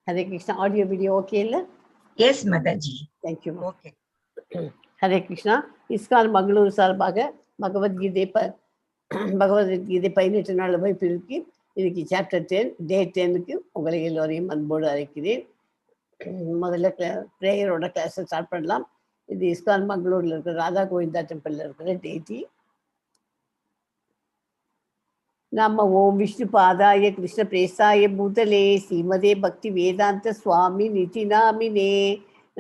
Hare Krishna, audio video okay? Yes, Mataji. Thank you. Okay. Hare Krishna, ISKCON-Mangaluru சார்பாக பகவத்கீதை 18 நாள் வகுப்பிற்கு இன்னைக்கு chapter 10 டே 10க்கு உங்களை எல்லோரையும் அன்போடு அழைக்கிறேன். முதல்ல ப்ரேயரோட கிளாஸை ஸ்டார்ட் பண்ணலாம். இது ISKCON-Mangaluru இருக்கிற ராதா கோவிந்தா டெம்பிளில் இருக்கிற டேட்டி. நம்ம ஓம் விஷ்ணு பாதாய கிருஷ்ண பிரேசாய பூதலே ஸ்ரீமதே பக்தி வேதாந்த சுவாமி நிதி நாமினே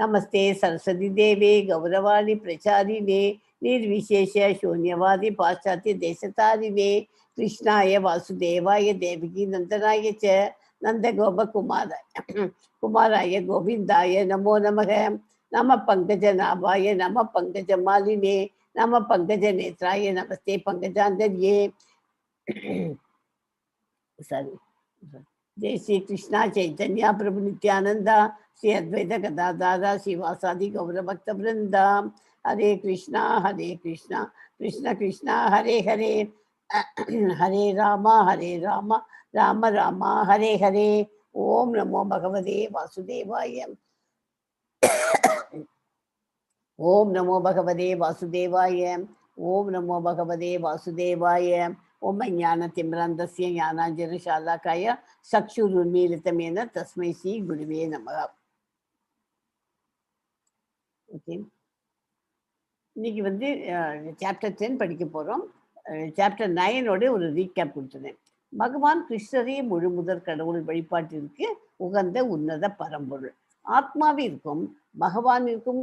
நமஸ்தே சரஸ்வதி தேவே கௌரவாணி பிரச்சாரினே நிர்விசேஷ சூன்யவாதி பாশ্চাத்ய தேசதாரினே கிருஷ்ணாய வாசுதேவாய தேவகி நந்தனாய ச நந்த குமாராய கோவிந்தாய நமோ நமக நம பங்கஜ நாபாய நம பங்கஜ மாலினே நம பங்கஜ நேத்ராய நமஸ்தே பங்கஜாந்தர்யே. Sorry. Jai Shri Krishna Chaitanya Prabhu Nityananda Shri Advaita Gadadara Shivasadi Gaura Bhakta Vrinda. Hare Krishna Krishna Krishna Hare Hare Hare Rama Rama Rama Hare Hare. Om Namo Bhagavate Vasudevaya. Om Namo Bhagavate Vasudevaya. Om Namo Bhagavate Vasudevaya. Om Jnana Timrandasya Jnananjana Shalakaya Sakshurunmilitamena Tasmai Shri Guruve Namaha. Okay. இன்னைக்கு வந்து chapter 10 படிக்க போகிறோம். Chapter 9 ஒரு recap கொடுத்துனேன். பகவான் கிருஷ்ணரே முழு முதற் கடவுள் வழிபாட்டிற்கு உகந்த உன்னத பரம்பொருள். ஆத்மாவிற்கும் பகவானிற்கும்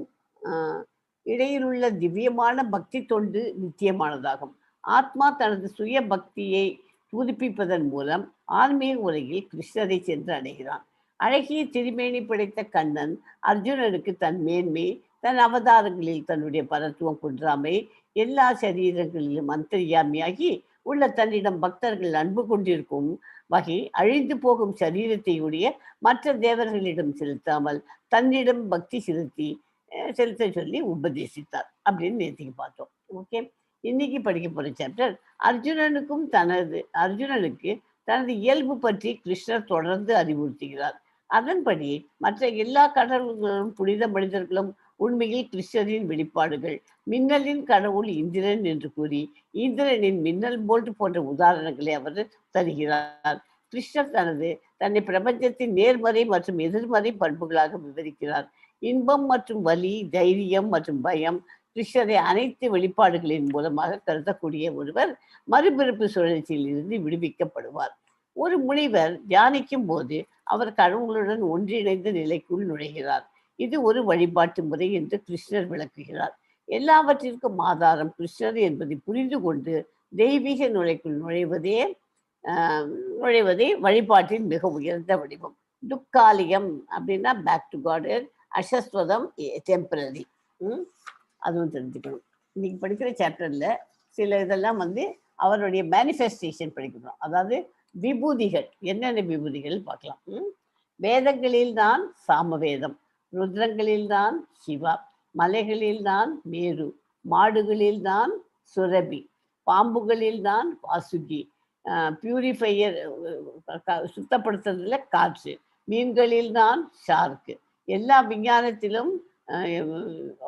இடையில் உள்ள திவ்யமான பக்தி தொண்டு நித்தியமானதாகும். ஆத்மா தனது சுய பக்தியை புதுப்பிப்பதன் மூலம் ஆன்மீக உலகில் கிருஷ்ணரை சென்று அடைகிறான். அழகிய திருமேனி படைத்த கண்ணன் அர்ஜுனனுக்கு தன் மேன்மை, தன் அவதாரங்களில் தன்னுடைய பரத்துவம் குன்றாமை, எல்லா சரீரங்களிலும் அந்தர்யாமியாகி உள்ள தன்னிடம் பக்தர்கள் அன்பு கொண்டிருக்கும் வகை அழிந்து போகும் சரீரத்தையுடைய மற்ற தேவர்களிடம் செலுத்தாமல் தன்னிடம் பக்தி செலுத்த சொல்லி உபதேசித்தார் அப்படின்னு நேற்றுக்கு பார்த்தோம். ஓகே, இன்னைக்கு படிக்க போற சாப்டர் அர்ஜுனனுக்கு தனது இயல்பு பற்றி கிருஷ்ணர் தொடர்ந்து அறிவுறுத்துகிறார். அதன்படி மற்ற எல்லா கடவுள்களும் புனித மனிதர்களும் உண்மையில் கிருஷ்ணரின் வெளிப்பாடுகள். மின்னலின் கடவுள் இந்திரன் என்று கூறி இந்திரனின் மின்னல் போல்ட் போன்ற உதாரணங்களை அவர் தருகிறார். கிருஷ்ணர் தன்னை பிரபஞ்சத்தின் நேர்மறை மற்றும் எதிர்மறை பண்புகளாக விவரிக்கிறார். இன்பம் மற்றும் வலி, தைரியம் மற்றும் பயம் கிருஷ்ணரை அனைத்து வெளிப்பாடுகளின் மூலமாக கருதக்கூடிய ஒருவர் மறுபிறப்பு சுழற்சியில் இருந்து விடுவிக்கப்படுவார். ஒரு முனிவர் தியானிக்கும் போது அவர் கடவுளுடன் ஒன்றிணைந்த நிலைக்குள் நுழைகிறார். இது ஒரு வழிபாட்டு முறை என்று கிருஷ்ணர் விளக்குகிறார். எல்லாவற்றிற்கும் ஆதாரம் கிருஷ்ணர் என்பதை புரிந்து கொண்டு தெய்வீக நிலைக்குள் நுழைவதே வழிபாட்டின் மிக உயர்ந்த வடிவம். துக்காலியம் அப்படின்னா பேக் டு காட், அசஸ்வதம் டெம்பரரி. அதுவும் தெரிஞ்சுக்கணும். இன்னைக்கு படிக்கிற சாப்டர்ல சில இதெல்லாம் வந்து அவருடைய மேனிஃபெஸ்டேஷன் படிக்கணும். அதாவது விபூதிகள், என்னென்ன விபூதிகள் பார்க்கலாம். வேதங்களில் தான் சாமவேதம், ருத்ரங்களில் தான் சிவா, மலைகளில் தான் மேரு, மாடுகளில் தான் சுரபி, பாம்புகளில் தான் வாசுகி, பியூரிஃபையர் சுத்தப்படுத்துறதுல காற்று, மீன்களில் தான் ஷார்க்கு. எல்லா விஞ்ஞானத்திலும்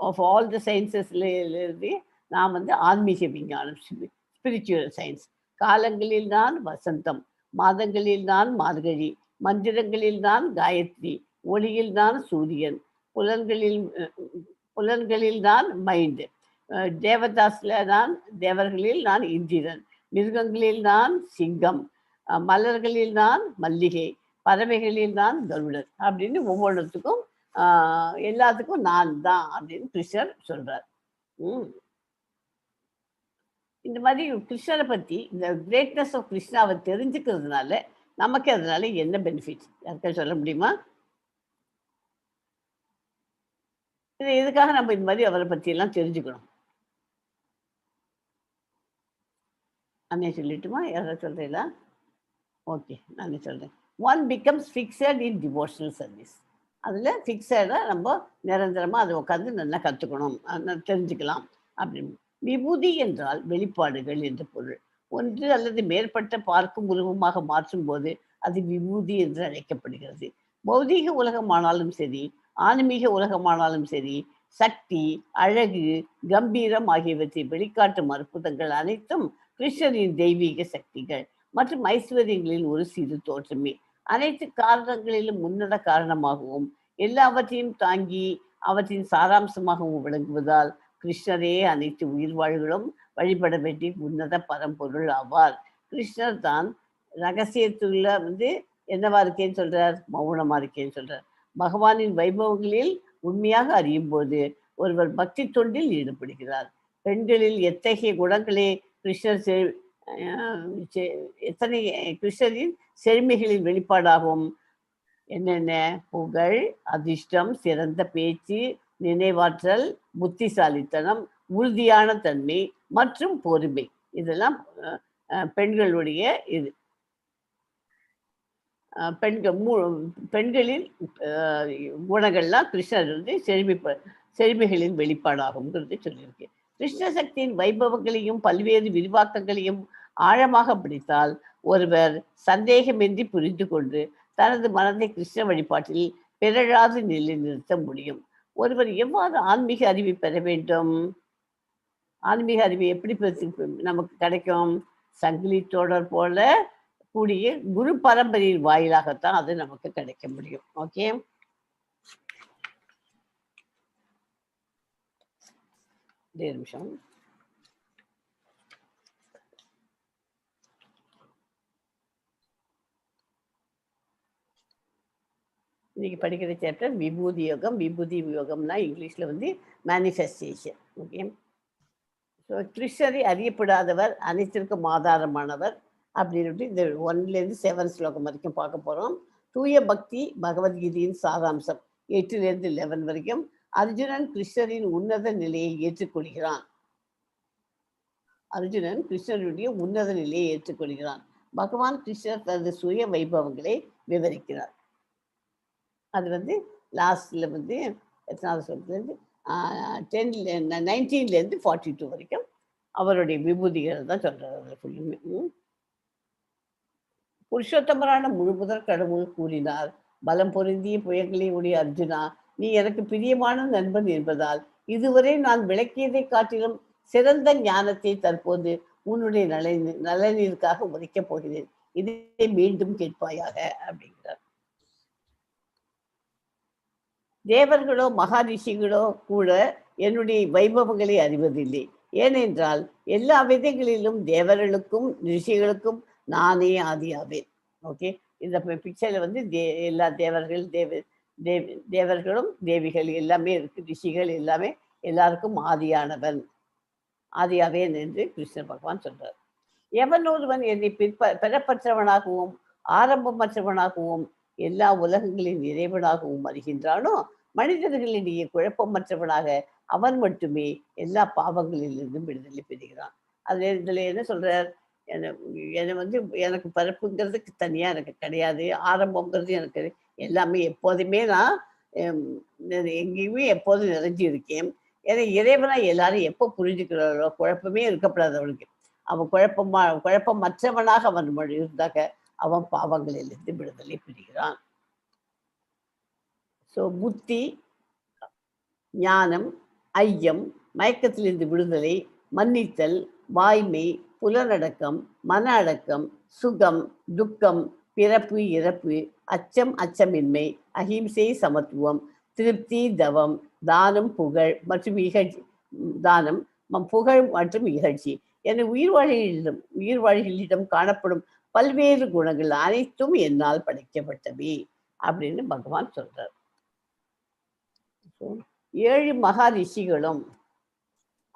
ஆஃப் ஆல் த சயின்சஸ்லேருந்து நான் வந்து ஆன்மீக விஞ்ஞானம், ஸ்பிரிச்சுவல் சயின்ஸ். காலங்களில் தான் வசந்தம், மாதங்களில் தான் மார்கழி, மந்திரங்களில் தான் காயத்ரி, ஒளியில் தான் சூரியன், புலன்களில் தான் மைண்டு, தேவர்களில் தான் இந்திரன், மிருகங்களில் தான் சிங்கம், மலர்களில் தான் மல்லிகை, பறவைகளில் தான் கருடர் அப்படின்னு ஒவ்வொன்றுத்துக்கும் எல்லாத்துக்கும் நான் தான் அப்படின்னு கிருஷ்ணர் சொல்றார். இந்த மாதிரி கிருஷ்ணரை பத்தி, இந்த கிரேட்னஸ் ஆஃப் கிருஷ்ணாவை தெரிஞ்சுக்கிறதுனால நமக்கு அதனால என்ன பெனிஃபிட் யாருக்கா சொல்ல முடியுமா? இதுக்காக நம்ம இந்த மாதிரி அவரை பத்தி எல்லாம் தெரிஞ்சுக்கணும். அண்ணே சொல்லிட்டுமா? யாராவது சொல்றீங்களா? ஓகே, நானே சொல்றேன். ஒன் பிகம்ஸ் ஃபிக்ஸட் இன் டிவோஷனல் சர்வீஸ். அதில் ஃபிக்ஸடாக நம்ம நிரந்தரமாக அதை உட்காந்து நல்லா கற்றுக்கணும், தெரிஞ்சுக்கலாம் அப்படின்னு. விபூதி என்றால் வெளிப்பாடுகள் என்று பொருள். ஒன்று அல்லது மேற்பட்ட பார்க்கும் உருவமாக மாற்றும் போது அது விபூதி என்று அழைக்கப்படுகிறது. பௌதீக உலகமானாலும் சரி, ஆன்மீக உலகமானாலும் சரி, சக்தி, அழகு, கம்பீரம் ஆகியவற்றை வெளிக்காட்டும் அற்புதங்கள் அனைத்தும் கிருஷ்ணரின் தெய்வீக சக்திகள் மற்றும் ஐஸ்வர்யங்களின் ஒரு சிறு தோற்றமே. அனைத்து காரணங்களிலும் முன்னத காரணமாகவும் எல்லாவற்றையும் தாங்கி அவற்றின் சாராம்சமாகவும் விளங்குவதால் கிருஷ்ணரே அனைத்து உயிர் வாழ்களும் வழிபட வேண்டிய உன்னத பரம்பொருள் ஆவார். கிருஷ்ணர் தான் ரகசியத்துள்ள என்னவா இருக்கேன்னு சொல்றார், மௌனமா இருக்கேன்னு சொல்றார். பகவானின் வைபவங்களில் உண்மையாக அறியும் போது ஒருவர் பக்தி தொண்டில் ஈடுபடுகிறார். பெண்களில் எத்தகைய குணங்களே கிருஷ்ணர் எத்தனை கிருஷ்ணரின் செழுமைகளின் வெளிப்பாடாகும். என்னென்ன? புகழ், அதிர்ஷ்டம், சிறந்த பேச்சு, நினைவாற்றல், புத்திசாலித்தனம், உறுதியான தன்மை மற்றும் பொறுமை. இதெல்லாம் பெண்களுடைய இது பெண்களின் குணங்கள்லாம் கிருஷ்ணர் செழுமைகளின் வெளிப்பாடாகும்ங்கிறது சொல்லியிருக்கு. கிருஷ்ண சக்தியின் வைபவங்களையும் பல்வேறு விரிவாக்கங்களையும் ஆழமாக படித்தால் ஒருவர் சந்தேகமின்றி புரிந்து கொண்டு தனது மனதை கிருஷ்ண வழிபாட்டில் பிறழாது நிலைநிறுத்த முடியும். ஒருவர் எவ்வாறு ஆன்மீக அறிவை பெற வேண்டும்? ஆன்மீக அறிவை எப்படி நமக்கு கிடைக்கும்? சங்கிலி தொடர் போல கூடிய குரு பரம்பரையின் வாயிலாகத்தான் அது நமக்கு கிடைக்க முடியும். ஓகே, நிமிஷம். இன்னைக்கு படிக்கிற சாப்டர் விபூதி யோகம். விபூதி யோகம்னா இங்கிலீஷ்ல மேனிஃபெஸ்டேஷன். ஓகே, ஸோ கிருஷ்ணரை அறியப்படாதவர் அனைத்திற்கும் ஆதாரமானவர் அப்படின்னு இந்த 1லேருந்து 7 ஸ்லோகம் வரைக்கும் பார்க்க போகிறோம். தூய பக்தி பகவத்கீதையின் சாராம்சம் 8லேருந்து 11 வரைக்கும். அர்ஜுனன் கிருஷ்ணரின் உன்னத நிலையை ஏற்றுக்கொள்கிறான். அர்ஜுனன் கிருஷ்ணருடைய உன்னத நிலையை ஏற்றுக்கொள்கிறான். பகவான் கிருஷ்ணர் தனது சுய வைபவங்களை விவரிக்கிறார். அது லாஸ்ட்ல எத்தனாவது ஸ்லோகத்துலேருந்து 19லேருந்து 42 வரைக்கும் அவருடைய விபூதிகளை தான் சொல்றாரு ஃபுல்லுமே. புருஷோத்தமரான முழுமுதற் கடவுள் கூறினார், பலம் பொருந்திய புயங்களை உடைய அர்ஜுனா, நீ எனக்கு பிரியமான நண்பன் என்பதால் இதுவரை நான் விளக்கியதை காட்டிலும் சிறந்த ஞானத்தை தற்போது உன்னுடைய நலனிற்காக உரைக்கப் போகிறேன். இதை மீண்டும் கேட்பாயாக அப்படிங்கிறார். தேவர்களோ மகாரிஷிகளோ கூட என்னுடைய வைபவங்களை அறிவதில்லை. ஏனென்றால் எல்லா விதைகளிலும் தேவர்களுக்கும் ரிஷிகளுக்கும் நானே ஆதியாவேன். ஓகே, இந்த பிக்சர்ல எல்லா தேவர்களும் தேவிகள் எல்லாமே இருக்கு, ரிஷிகள் எல்லாமே எல்லாருக்கும் ஆதியாவேன் என்று கிருஷ்ண பகவான் சொல்றார். எவன் ஒருவன் என்னை பெறப்பற்றவனாகவும் ஆரம்பமற்றவனாகவும் எல்லா உலகங்களின் இறைவனாகவும் அறிகின்றானோ, மனிதர்களிடையே குழப்பமற்றவனாக அவன் மட்டுமே எல்லா பாவங்களிலிருந்தும் விடுதலை பெறுகிறான். இதுல என்ன சொல்றார்? எனக்கு பரப்புங்கிறதுக்கு தனியா எனக்கு கிடையாது, ஆரம்பம்ங்கிறது எனக்கு எல்லாமே எப்போதுமே நான் எங்கேயுமே எப்போதும் நிறைஞ்சு இருக்கேன். ஏன்னா இறைவனா எல்லாரும் எப்போ புரிஞ்சுக்கிறாரோ குழப்பமே இருக்கப்படாது அவனுக்கு. அவன் குழப்பமற்றவனாக அவன் இருந்தாக்க அவன் பாவங்களிலிருந்து விடுதலை பெறுகிறான். ஸோ புத்தி, ஞானம், ஐயம், மயக்கத்திலிருந்து விடுதலை, மன்னித்தல், வாய்மை, புலனடக்கம், மன அடக்கம், சுகம், துக்கம், பிறப்பு, இறப்பு, அச்சமின்மை, அஹிம்சை, சமத்துவம், திருப்தி, தவம், தானம், புகழ் மற்றும் இகழ்ச்சி என உயிர்வாழிகளிடம் காணப்படும் பல்வேறு குணங்கள் அனைத்தும் என்னால் படைக்கப்பட்டவை அப்படின்னு பகவான் சொல்றார். 7 மகா ரிஷிகளும்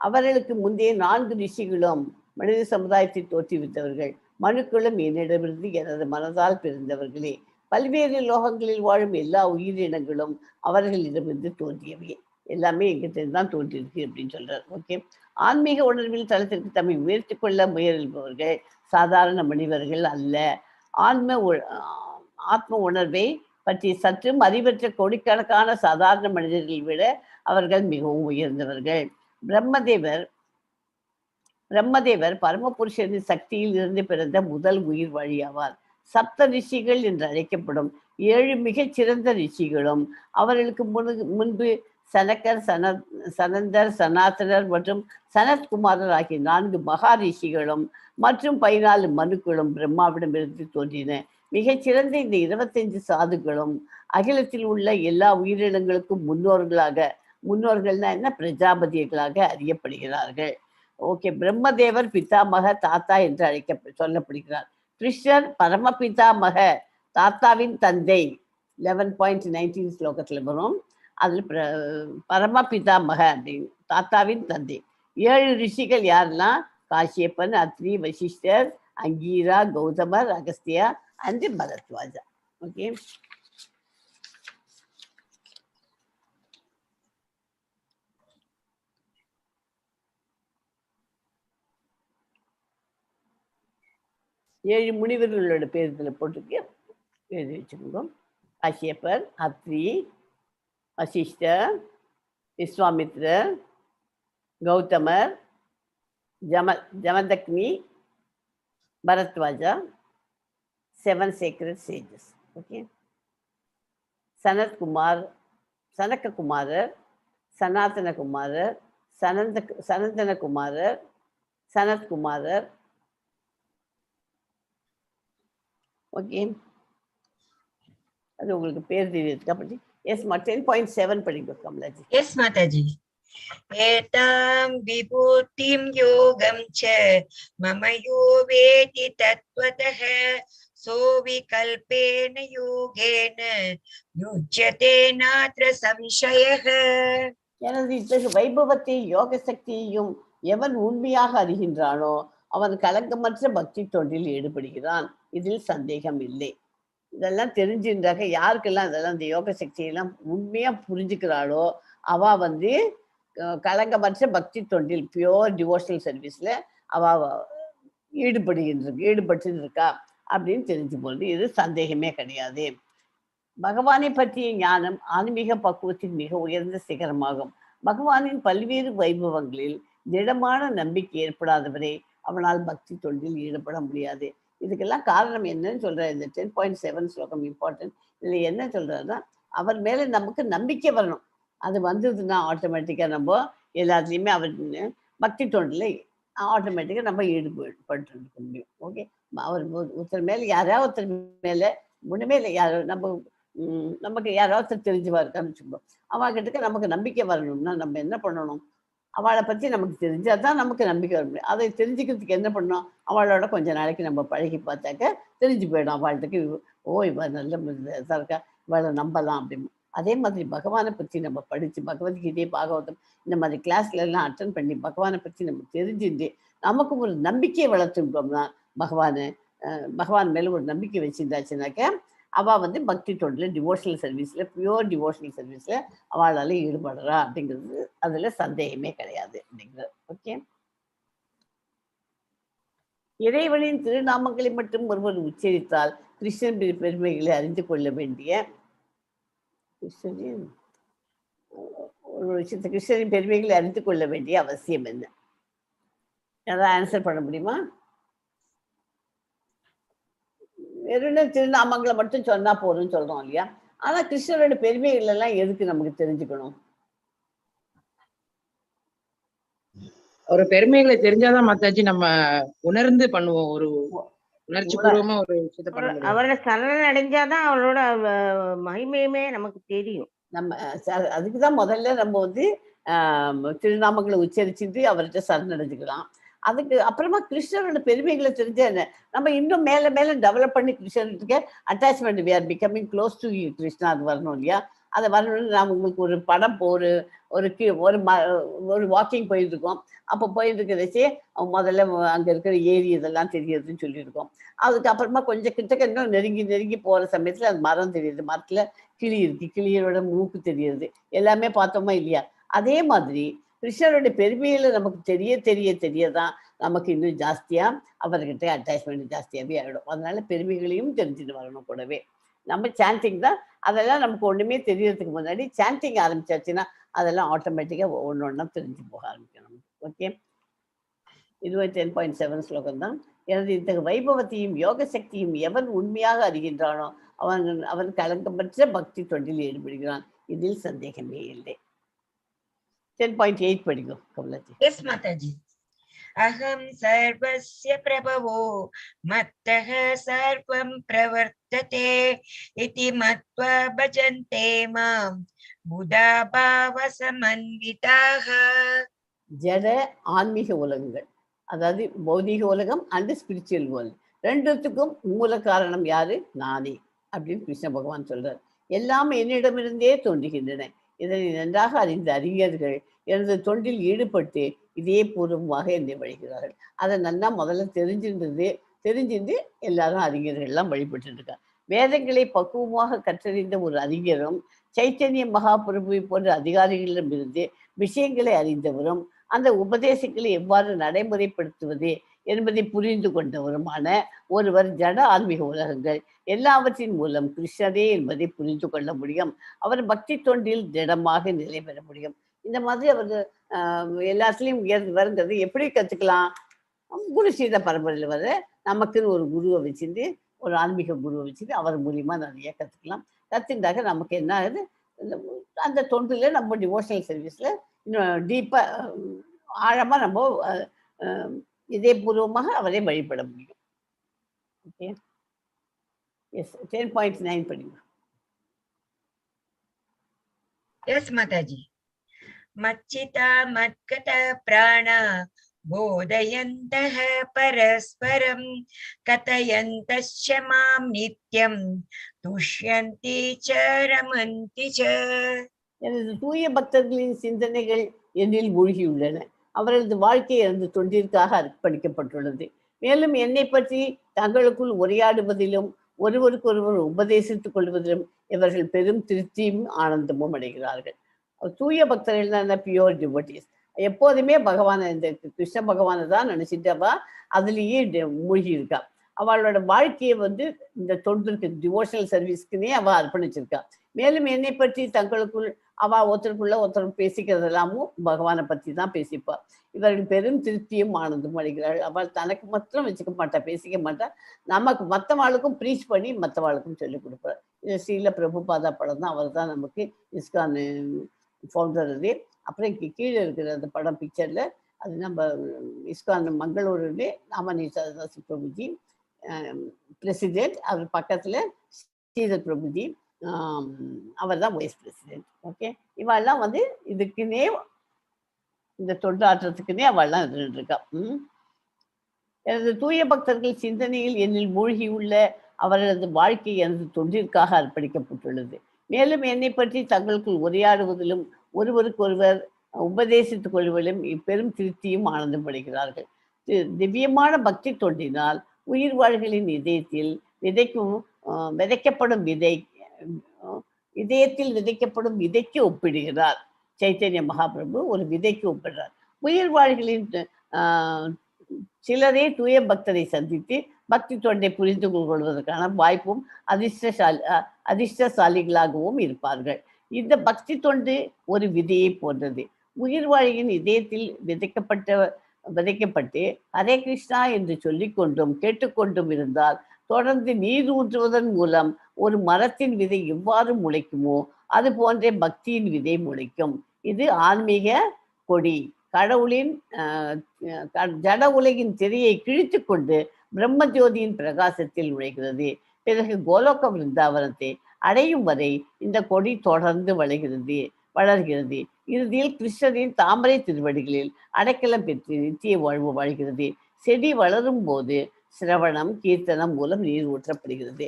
அவர்களுக்கு முந்தைய 4 ரிஷிகளும் மனித சமுதாயத்தை தோற்றுவித்தவர்கள். மனுக்களும் என்னிடமிருந்து எனது மனதால் பிறந்தவர்களே. பல்வேறு லோகங்களில் வாழும் எல்லா உயிரினங்களும் அவர்களிடமிருந்து தோன்றியவை. எல்லாமே எங்கிட்ட தான் தோன்றியிருக்கு அப்படின்னு சொல்றார். ஓகே, ஆன்மீக உணர்வில் தளத்திற்கு தம்மை உயர்த்தி கொள்ள முயல்பவர்கள் சாதாரண மனிதர்கள் அல்ல. ஆத்ம உணர்வை பற்றி சற்றும் அறிவற்ற கோடிக்கணக்கான சாதாரண மனிதர்களை விட அவர்கள் மிகவும் உயர்ந்தவர்கள். பிரம்மதேவர் பரமபுருஷனின் சக்தியில் இருந்து பிறந்த முதல் உயிர் வழியாவார். சப்த ரிஷிகள் என்று அழைக்கப்படும் 7 மிகச்சிறந்த ரிஷிகளும் அவர்களுக்கு முன்பு சனக்கர், சனந்தர், சனாதனர் மற்றும் சனத்குமாரர் ஆகிய 4 மகா ரிஷிகளும் மற்றும் 14 மனுக்களும் பிரம்மாவிடமிருந்து தோன்றின. மிகச்சிறந்த இந்த 25 சாதுக்களும் அகிலத்தில் உள்ள எல்லா உயிரினங்களுக்கும் முன்னோர்கள்னா என்ன, பிரஜாபதிகளாக அறியப்படுகிறார்கள். ஓகே, பிரம்மதேவர் பிதாமக தாத்தா என்று சொல்லப்படுகிறார். கிருஷ்ணர் பரமபிதாமக, தாத்தாவின் தந்தை. 11.19 ஸ்லோகத்தில் வரும். அதில் பரமபிதாமக அப்படின்னு தாத்தாவின் தந்தை. 7 ரிஷிகள் யாருன்னா காஷ்யப்பன், அத்ரி, வசிஷ்டர், அங்கீரா, கௌதமர், அகஸ்தியா அண்ட் பரத்வாஜா. ஓகே, ஏழு முனிவர்களோட பேர் இதில் போட்டுருக்கு, எழுதி வச்சுக்கோங்க. காஷ்யப்பர், அத்ரி, வசிஷ்டர், விஸ்வாமித்ரர், கௌதமர், Jamadagni, Bharadwaja, 7 sacred sages. Okay, சனககுமாரர், சனாதனகுமாரர், சனந்தனகுமாரர், சனத்குமாரர். ஓகே, அது உங்களுக்கு பேர் தெரியுதுக்கா? பற்றி எஸ்மா 10.7 படிக்கும் கமலாஜி. எஸ் மாதாஜி. ஏதாம் விபூதிம் யோகம் ச மம யோ வேதி தத்வதஹ சோ விகல்பேன யோகேன யுஜ்யதே நாத்ர சம்சயஹ. எனது இத்தகைய வைபவத்தை யோக சக்தியையும் எவன் உண்மையாக அறிகின்றானோ அவன் கலங்கமற்ற பக்தி தொண்டில் ஈடுபடுகிறான். இதில் சந்தேகம் இல்லை. இதெல்லாம் தெரிஞ்சின்றாக்க யாருக்கெல்லாம் இதெல்லாம் இந்த யோக சக்தியெல்லாம் உண்மையா புரிஞ்சுக்கிறாளோ அவ கலங்கமற்ற பக்தி தொண்டில், பியோர் டிவோஷனல் சர்வீஸ்ல அவ ஈடுபட்டு இருக்கா அப்படின்னு தெரிஞ்சு போது இது சந்தேகமே கிடையாது. பகவானை பற்றிய ஞானம் ஆன்மீக பக்குவத்தின் மிக உயர்ந்த சிகரமாகும். பகவானின் பல்வேறு வைபவங்களில் திடமான நம்பிக்கை ஏற்படாதவரை அவனால் பக்தி தொண்டில் ஈடுபட முடியாது. இதுக்கெல்லாம் காரணம் என்னன்னு சொல்றாரு இந்த 10.7 ஸ்லோகம் இம்பார்ட்டன்ட். இதுல என்ன சொல்றாருன்னா, அவர் மேல நமக்கு நம்பிக்கை வரணும். அது வந்ததுன்னா ஆட்டோமேட்டிக்கா நம்ம எல்லாத்துலயுமே அவர் பக்தி தொண்டில் ஆட்டோமேட்டிக்கா நம்ம ஈடுபட்டு இருக்க முடியும். ஓகே, அவர் ஒருத்தர் மேல யாராவது ஒருத்தர் மேல முன்னமேல யாரோ நமக்கு யாராவது தெரிஞ்சுவா இருக்கான்னு வச்சுக்கோம். அவகிட்ட நமக்கு நம்பிக்கை வரணும்னா நம்ம என்ன பண்ணணும்? அவளை பற்றி நமக்கு தெரிஞ்சாதான் நமக்கு நம்பிக்கை வர முடியும். அதை தெரிஞ்சுக்கிறதுக்கு என்ன பண்ணோம்? அவளோட கொஞ்ச நாளைக்கு நம்ம பழகி பார்த்தாக்க தெரிஞ்சு போயிடும். அவள்கிட்ட இவ நல்ல இதாக இருக்கா, இவளை நம்பலாம் அப்படின்னு. அதே மாதிரி பகவானை பற்றி நம்ம படித்து பகவத்கீதை, பாகவதம் இந்த மாதிரி கிளாஸ்ல எல்லாம் அட்டன் பண்ணி பகவானை பற்றி நம்ம தெரிஞ்சுட்டு நமக்கு ஒரு நம்பிக்கையை வளர்த்துட்டோம்னா பகவான் மேல ஒரு நம்பிக்கை வச்சிருந்தாச்சுனாக்க அவ பக்தி தொண்டில் டிவோஷனல் சர்வீஸ்ல, பியூர் டிவோஷனல் சர்வீஸ்ல அவளால ஈடுபடுறா அப்படிங்கிறது அதுல சந்தேகமே கிடையாது அப்படிங்கிறது. ஓகே, இறைவனின் திருநாமங்களை மட்டும் ஒருவர் உச்சரித்தால் கிருஷ்ணன் பெருமைகளை அறிந்து கொள்ள வேண்டிய ஒரு விஷயத்தை கிருஷ்ணரின் பெருமைகளை அறிந்து கொள்ள வேண்டிய அவசியம் என்ன? யாராவது ஆன்சர் பண்ண முடியுமா? வெறும் திருநாமங்களை மட்டும் சொன்னா போதும்னு சொல்றோம் இல்லையா? ஆனா கிருஷ்ணரோட பெருமைகள் எல்லாம் எதுக்கு நமக்கு தெரிஞ்சுக்கணும்? ஒரு பெருமைகளை தெரிஞ்சாதான் மாதாஜி நம்ம உணர்ந்து பண்ணுவோம். ஒரு உணர்ச்சி பூர்வமா ஒரு விஷயத்தை பண்ண முடியும். அவரோட சரணம் அடைஞ்சாதான் அவரோட மகிமையுமே நமக்கு தெரியும். நம்ம அதுக்குதான் முதல்ல நம்ம திருநாமங்களை உச்சரிச்சுட்டு அவர்கிட்ட சரணடைஞ்சுக்கலாம். அதுக்கு அப்புறமா கிருஷ்ணரோட பெருமைகளை தெரிஞ்ச என்ன நம்ம இன்னும் மேல மேல டெவலப் பண்ணி கிருஷ்ணருக்கு attachment, we are becoming close to Krishna, அது வரணும் இல்லையா? அதை வரணும்னு நான் உங்களுக்கு ஒரு படம் ஒரு ஒரு வாக்கிங் போயிட்டு இருக்கோம். அப்போ போயிட்டு இருக்கிறதே முதல்ல அங்க இருக்கிற ஏரி இதெல்லாம் தெரியுதுன்னு சொல்லியிருக்கோம். அதுக்கப்புறமா கொஞ்சம் கிட்டக்க இன்னும் நெருங்கி போற சமயத்துல அது மரம் தெரியுது, மரத்துல கிளி இருக்கு, கிளியோட மூக்கு தெரியுது, எல்லாமே பார்த்தோமா இல்லையா? அதே மாதிரி கிருஷ்ணருடைய பெருமையில நமக்கு தெரியதான் நமக்கு இன்னும் ஜாஸ்தியா அவர்கிட்ட அட்டாச்மெண்ட் ஜாஸ்தியாவே ஆகிடும். அதனால பெருமைகளையும் தெரிஞ்சுட்டு வரணும் கூடவே. நம்ம சாண்டிங் தான், அதெல்லாம் நமக்கு ஒண்ணுமே தெரியறதுக்கு முன்னாடி சாண்டிங் ஆரம்பிச்சாச்சுன்னா அதெல்லாம் ஆட்டோமேட்டிக்கா ஒன்னொன்னா தெரிஞ்சு போக ஆரம்பிக்கணும். ஓகே, இது 10.7 ஸ்லோகம் தான். எனது இத்தகைய வைபவத்தையும் யோக சக்தியும் எவன் உண்மையாக அறிகின்றானோ அவன் கலங்கமற்ற பக்தி தொண்டில் ஈடுபடுகிறான். இதில் சந்தேகமே இல்லை. 10.8 படிக்கும் கமலாஜி. எஸ் மாதாஜி. அகம் சர்வஸ்ய பிரபவோ மத்தஹ சர்வம் பிரவர்த்ததே இதி மத்வா பஜந்தே மாம் புதா பாவ சமன்விதாஹ. ஜட ஆன்மீக உலகங்கள், அதாவது பௌதிக உலகம் அண்ட் ஸ்பிரிச்சுவல் வேர்ல்டு, ரெண்டுத்துக்கும் மூல காரணம் யாரு? நானே அப்படின்னு கிருஷ்ண பகவான் சொல்றார். எல்லாம் என்னிடமிருந்தே தோன்றுகின்றன. இதனை நன்றாக அறிந்த அறிஞர்கள் எனது தொண்டில் ஈடுபட்டு இதே பூர்வமாக என்னை வழிகிறார்கள். அதை நல்லா முதல்ல தெரிஞ்சிருந்து எல்லாரும் அறிஞர்கள் எல்லாம் வழிபட்டு இருக்காங்க. வேதங்களை பக்குவமாக கற்றறிந்த ஒரு அறிஞரும் சைத்தன்ய மகாபிரபுவை போன்ற அதிகாரிகளிடமிருந்து விஷயங்களை அறிந்தவரும் அந்த உபதேசங்களை எவ்வாறு நடைமுறைப்படுத்துவது என்பதை புரிந்து கொண்டவருமான ஒருவர் ஜட ஆன்மீக உலகங்கள் எல்லாவற்றின் மூலம் கிருஷ்ணரே என்பதை புரிந்து கொள்ள முடியும். அவர் பக்தி தொண்டில் திடமாக நிலை பெற முடியும். இந்த மாதிரி அவர் எல்லாத்துலேயும் வருங்கிறது எப்படி கற்றுக்கலாம்? குரு சீத பரம்பரையில் வர நமக்குன்னு ஒரு குருவை வச்சுட்டு, ஒரு ஆன்மீக குருவை வச்சுட்டு அவர் மூலியமாக நிறைய கற்றுக்கலாம். கற்றுண்டாக்க நமக்கு என்ன ஆகுது? அந்த தொண்டில் நம்ம டிவோஷனல் சர்வீஸில் இன்னும் டீப்பாக ஆழமாக நம்ம இதே பூர்வமாக அவரை வழிபட முடியும். Okay, S. 10.9 படிங்க. எஸ் மாதாஜி. மச்சிதா மத்கத பிராண போதயந்தஹ பரஸ்பரம் கதயந்தஸ்ய மாம் நித்யம் துஷ்யந்தி ச ரமந்தி ச. எனது தூய பக்தர்களின் சிந்தனைகள் என்னில் மூழ்கியுள்ளன. அவரது வாழ்க்கை எனது தொண்டிற்காக அர்ப்பணிக்கப்பட்டுள்ளது. மேலும் என்னை பற்றி தங்களுக்குள் உரையாடுவதிலும் ஒருவருக்கொருவர் உபதேசித்துக் கொள்வதிலும் இவர்கள் பெரும் திருப்தியும் ஆனந்தமும் அடைகிறார்கள். தூய பக்தர்கள் பியூர் டிவோட்டீஸ் எப்போதுமே பகவானை, இந்த கிருஷ்ண பகவானை தான் நினைச்சிட்டு அதுலேயே மூழ்கி இருக்கா. அவளோட வாழ்க்கையை இந்த தொண்டிற்கு, டிவோஷனல் சர்வீஸ்க்குன்னே அவள் அர்ப்பணிச்சிருக்கா. மேலும் என்னை பற்றி தங்களுக்குள் ஒருத்தருக்குள்ள ஒருத்தர் பேசிக்கிறதெல்லாமும் பகவானை பற்றி தான் பேசிப்பா. இவர்கள் பெரும் திருப்தியும் ஆனந்தமும் அடைகிறார்கள். அவள் தனக்கு மாத்திரம் வச்சுக்க மாட்டா, பேசிக்க மாட்டா. நமக்கு மற்றவாளுக்கும் ப்ரீச் பண்ணி மற்றவாளுக்கும் சொல்லிக் கொடுப்பார். இது ஸ்ரீல பிரபுபாதா படம் தான். அவர் தான் நமக்கு இஸ்கான் ஃபவுண்டர். அது அப்புறம் கீழே இருக்கிற அந்த படம் பிக்சரில் அது நம்ம இஸ்கான் மங்களூருலே ராமநீதாஸ் பிரபுஜி பிரசிடென்ட். அவர் பக்கத்தில் ஸ்ரீதர் பிரபுஜி, அவர் தான் வைஸ் பிரசிடென்ட். ஓகே, இவெல்லாம் இதுக்குன்னே, இந்த தொண்டு ஆற்றத்துக்குன்னே அவள்லாம் இருந்துருக்கா. எனது தூய பக்தர்கள் சிந்தனையில் என்னில் மூழ்கியுள்ள அவரது வாழ்க்கை எனது தொண்டிற்காக அர்ப்பணிக்கப்பட்டுள்ளது. மேலும் என்னை பற்றி தங்களுக்குள் உரையாடுவதிலும் ஒருவருக்கொருவர் உபதேசித்துக் கொள்வதிலும் பெரும் திருப்தியும் ஆனந்தம் அடைகிறார்கள். திவ்யமான பக்தி தொண்டினால் உயிர் வாழ்களின் இதயத்தில் விதைக்கப்படும் விதைக்கு ஒப்பிடுகிறார் சைத்தன்ய மகாபிரபு. ஒரு விதைக்கு ஒப்பிடுறார். உயிர் வாழ்களின் சிலரே தூய பக்தரை சந்தித்து பக்தி தொண்டை புரிந்து கொள்வதற்கான வாய்ப்பும் அதிர்ஷ்டசாலிகளாகவும் இருப்பார்கள். இந்த பக்தி தொண்டு ஒரு விதையை போன்றது. உயிர் வாழ்கின் இதயத்தில் விதைக்கப்பட்டு ஹரே கிருஷ்ணா என்று சொல்லிக்கொண்டும் கேட்டுக்கொண்டும் இருந்தால், தொடர்ந்து நீர் ஊற்றுவதன் மூலம் ஒரு மரத்தின் விதை எவ்வாறு முளைக்குமோ அது போன்றே பக்தியின் விதை முளைக்கும். இது ஆன்மீக கொடி. கடவுளின் ஜட உலகின் திரையை கிழித்து கொண்டு பிரம்ம ஜோதியின் பிரகாசத்தில் நுழைகிறது. பிறகு கோலோக விருந்தாவனத்தை அடையும் வரை இந்த கொடி தொடர்ந்து வளர்கிறது. இறுதியில் கிருஷ்ணரின் தாமரை திருவடிகளில் அடைக்கலம் பெற்று நித்திய வாழ்வு வாழ்கிறது. செடி வளரும் போது சிரவணம் கீர்த்தனம் மூலம் நீர் ஊற்றப்படுகிறது.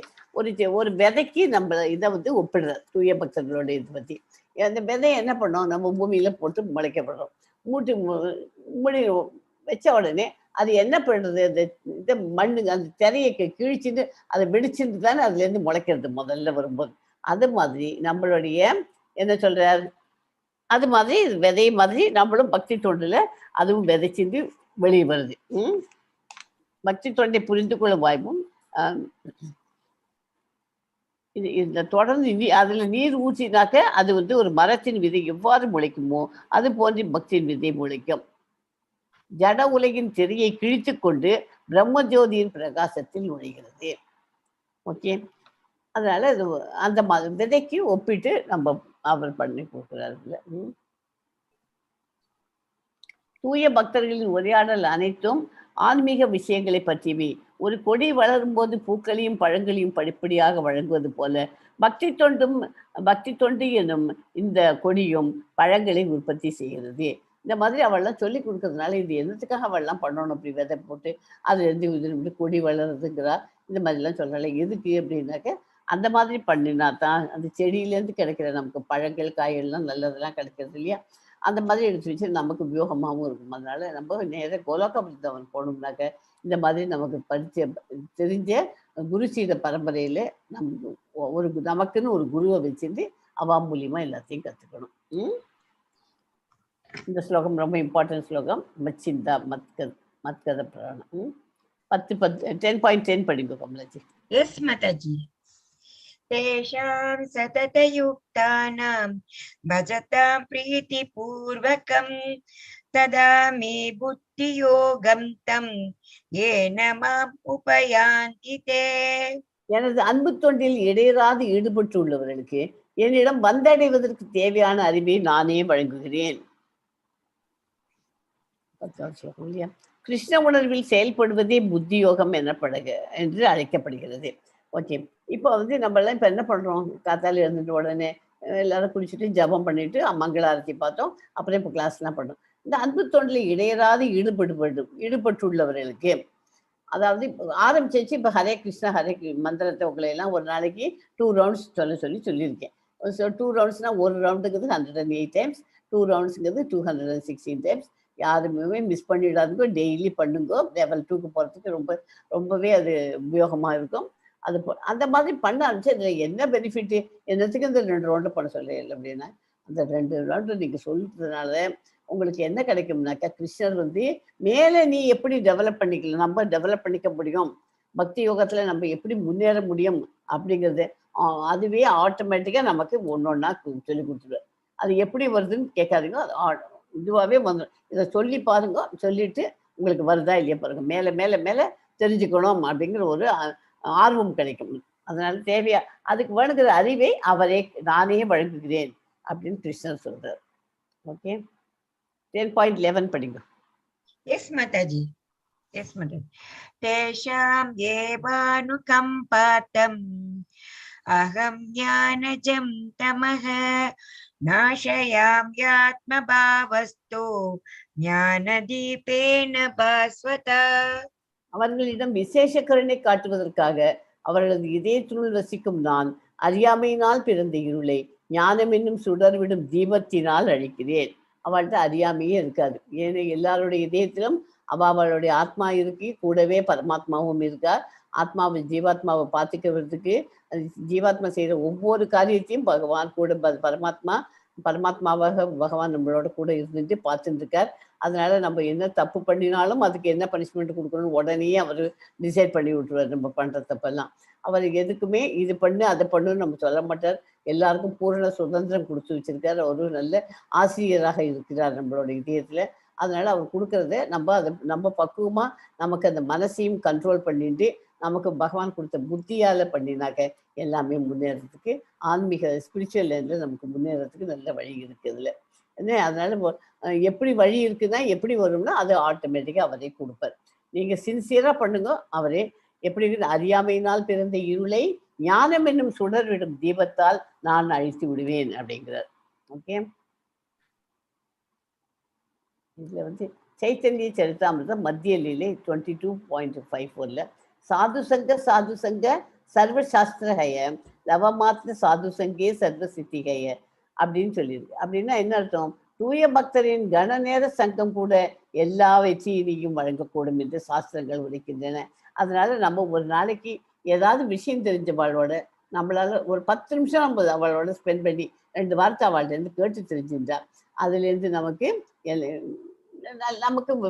ஒரு விதைக்கு நம்ம இதை ஒப்பிடுற தூய பக்தர்களோட இதை பற்றி. அந்த விதை என்ன பண்ணோம்? நம்ம பூமியில போட்டு முளைக்கப்படுறோம். மூடி வச்ச உடனே அது என்ன பண்ணுறது? இந்த மண்ணுங்க அந்த திரையை கிழிச்சுட்டு அதை வெடிச்சுட்டு தானே அதுலேருந்து முளைக்கிறது முதல்ல வரும்போது. அது மாதிரி நம்மளுடைய என்ன சொல்றார், அது மாதிரி விதை மாதிரி நம்மளும் பக்தி தொண்டில் அதுவும் விதைச்சிட்டு வெளியே வருது. பக்தி தொண்டை புரிந்து கொள்ள வாய்ப்பும் இந்த தொடர்ந்து அதுல நீர் ஊற்றினாக்க அது ஒரு மரத்தின் விதை எவ்வாறு முளைக்குமோ அது போன்று பக்தியின் விதை முளைக்கும். ஜட உலகின் திரையை கிழித்து கொண்டு பிரம்மஜோதியின் பிரகாசத்தில் நுழைகிறது. ஓகே, அதனால இது அந்த விதைக்கு ஒப்பிட்டு நம்ம அவர் பண்ணி கொடுக்குறாருல. தூய பக்தர்களின் உரையாடல் அனைத்தும் ஆன்மீக விஷயங்களை பற்றியவை. ஒரு கொடி வளரும் போது பூக்களையும் பழங்களையும் படிப்படியாக வழங்குவது போல பக்தி தொண்டு எனும் இந்த கொடியும் பழங்களை உற்பத்தி செய்கிறது. இந்த மாதிரி அவள்லாம் சொல்லி கொடுக்கறதுனால இது என்னத்துக்காக அவள்லாம் பண்ணணும், அப்படி விதை போட்டு அது இது கொடி வளருதுங்கிறா, இந்த மாதிரிலாம் சொல்லலை. எதுக்கு அப்படின்னாக்க அந்த மாதிரி பண்ணினா தான் அந்த செடியிலேருந்து கிடைக்கிற நமக்கு பழங்கள் காய்கள்லாம் நல்லதெல்லாம் கிடைக்கிறது இல்லையா, அந்த மாதிரி எடுத்து வச்சு நமக்கு உபயோகமாகவும் இருக்கும். அதனால நம்ம நேராக கோலோக பிருந்தாவன் போனோம்னாக்க இந்த மாதிரி நமக்கு தெரிஞ்ச குருசீட பரம்பரையில் நமக்குன்னு ஒரு குருவை வச்சுட்டு அவா மூலியமா எல்லாத்தையும் கற்றுக்கணும். இந்த ஸ்லோகம் ரொம்ப இம்பார்ட்டன்ட் ஸ்லோகம். மச்சிந்தா மத்கத பிராணம். 10.10 படிங்க கமலாஜி. எஸ் மாதாஜி. தேஷாம் சததயுக்தானாம் பஜதாம் ப்ரீதிபூர்வகம் ததா மே புத்தியோகம் தம் ஏன மாம் உபயாந்தி தே. எனது அன்பு தொண்டில் இடையராது ஈடுபட்டு உள்ளவர்களுக்கு என்னிடம் வந்தடைவதற்கு தேவையான அறிவை நானே வழங்குகிறேன். கிருஷ்ண உணர்வில் செயல்படுவதே புத்தி யோகம் என்று அழைக்கப்படுகிறது. ஓகே, இப்போ நம்மளாம் இப்போ என்ன பண்ணுறோம், காத்தால எழுந்துட்டு உடனே எல்லாரும் குடிச்சிட்டு ஜபம் பண்ணிட்டு மங்களாரத்தி பார்த்தோம், அப்புறம் இப்போ கிளாஸ்லாம் பண்ணோம். இந்த அன்பு தொண்டில் இடையராது ஈடுபட்டுள்ளவர்களுக்கு, அதாவது ஆரம்பிச்சு இப்போ ஹரே கிருஷ்ணா மந்திரத்தை உங்களையெல்லாம் ஒரு நாளைக்கு 2 ரவுண்ட்ஸ் சொல்லியிருக்கேன். ஸோ 2 ரவுண்ட்ஸ்னால் ஒரு ரவுண்டுங்கிறது 108 டைம்ஸ், 2 ரவுண்ட்ஸுங்கிறது 216 டைம்ஸ். யாருமே மிஸ் பண்ணிடாதுங்கோ, டெய்லி பண்ணுங்கோ. லெவல் 2க்கு போகிறதுக்கு ரொம்பவே அது உபயோகமாக இருக்கும். அது அந்த மாதிரி பண்ண ஆரம்பிச்சு அதில் என்ன பெனிஃபிட்டு, என்னத்துக்கு இந்த 2 ரவுண்டு பண்ண சொல்லலை அப்படின்னா, அந்த 2 ரவுண்டு நீங்கள் சொல்றதுனால உங்களுக்கு என்ன கிடைக்கும்னாக்கா, கிருஷ்ணர் மேலே நீ எப்படி டெவலப் பண்ணிக்கலாம், நம்ம டெவலப் பண்ணிக்க முடியும், பக்தி யோகத்தில் நம்ம எப்படி முன்னேற முடியும் அப்படிங்கிறது அதுவே ஆட்டோமேட்டிக்காக நமக்கு ஒன்றா சொல்லி கொடுத்துருவார். அது எப்படி வருதுன்னு கேட்காதீங்க, அது இதுவாகவே வந்துடும். இதை சொல்லி பாருங்க, சொல்லிட்டு உங்களுக்கு வருதா இல்லையா பாருங்க. மேலே மேலே மேலே தெரிஞ்சுக்கணும் அப்படிங்கிற ஒரு ஆர்வம் கிடைக்கும். அதனால தேவையா அதுக்கு வேணுங்கிற அறிவை நானே வழங்குகிறேன் அப்படின்னு கிருஷ்ணர் சொல்றார். ஓகே, 10.11 படிங்க. எஸ் மாதாஜி. எஸ் மாதாஜி. தேஷாம் ஏவானுகம்பாதம் அகம் ஞானஜம் தமஹ நாஷயாம் யாத்மபாவஸ்தோ ஞானதீபேன பாஸ்வதா. அவர்களிடம் விசேஷ கருணை காட்டுவதற்காக அவர்களது இதயத்துள் வசிக்கும் நான் அறியாமையினால் பிறந்த இருளை ஞானம் என்னும் சுடர்விடும் தீபத்தினால் அழிக்கிறேன். அவள்கிட்ட அறியாமையே இருக்காது. ஏன்னா எல்லாருடைய இதயத்திலும் அவளுடைய ஆத்மா இருக்கு, கூடவே பரமாத்மாவும் இருக்கார். ஜீவாத்மாவை பார்த்துக்கிறதுக்கு ஜீவாத்மா செய்யற ஒவ்வொரு காரியத்தையும் பகவான் கூட பரமாத்மாவாக பகவான் நம்மளோட கூட இருந்துட்டு பார்த்துட்டு இருக்கார். அதனால நம்ம என்ன தப்பு பண்ணினாலும் அதுக்கு என்ன பனிஷ்மெண்ட் கொடுக்கணும்னு உடனே அவர் டிசைட் பண்ணி விட்டுருவார். நம்ம பண்ற தப்பெல்லாம் அவர் எதுக்குமே இது பண்ணு அதை பண்ணுன்னு நம்ம சொல்ல மாட்டார். எல்லாருக்கும் பூரண சுதந்திரம் கொடுத்து வச்சிருக்கார். ஒரு நல்ல ஆசிரியராக இருக்கிறார் நம்மளோட இதயத்துல. அதனால அவர் கொடுக்கறத நம்ம பக்குவமா நமக்கு அந்த மனசையும் கண்ட்ரோல் பண்ணிட்டு நமக்கு பகவான் கொடுத்த புத்தியால பண்ணினாக்க எல்லாமே முன்னேறதுக்கு ஆன்மீக ஸ்பிரிச்சுவல் லைன்ல நமக்கு முன்னேறதுக்கு நல்ல வழி இருக்குதுல. அதனால எப்படி வழி இருக்குன்னா எப்படி வரும்னா அது ஆட்டோமேட்டிக்கா அவரே கொடுப்பார். நீங்க சின்சியரா பண்ணுங்க. அவரே எப்படி அறியாமையினால் பிறந்த இருளை ஞானம் என்னும் சுடர்விடும் தீபத்தால் நான் அழித்து விடுவேன் அப்படிங்கிறார். ஓகே, இதுல சைத்தன்ய சரிதாமிர்தம் மத்திய லீலை 22.54 சாது சங்க சர்வசாஸ்திரஹய லவமாத்திர சாது சங்கே சர்வ சித்திகய அப்படின்னு சொல்லியிருக்கு. அப்படின்னா என்ன அர்த்தம்? தூய பக்தரின் கன நேர சங்கம் கூட எல்லா வெற்றியினையும் வழங்கக்கூடும் என்று சாஸ்திரங்கள் உரைக்கின்றன. அதனால நம்ம ஒரு நாளைக்கு ஏதாவது விஷயம் தெரிஞ்சவளோட நம்மளால ஒரு 10 நிமிஷம் நம்ம அவளோட ஸ்பெண்ட் பண்ணி 2 வார்த்தை அவள்கிட்ட இருந்து கேட்டு தெரிஞ்சுட்டா அதுலேருந்து நமக்கு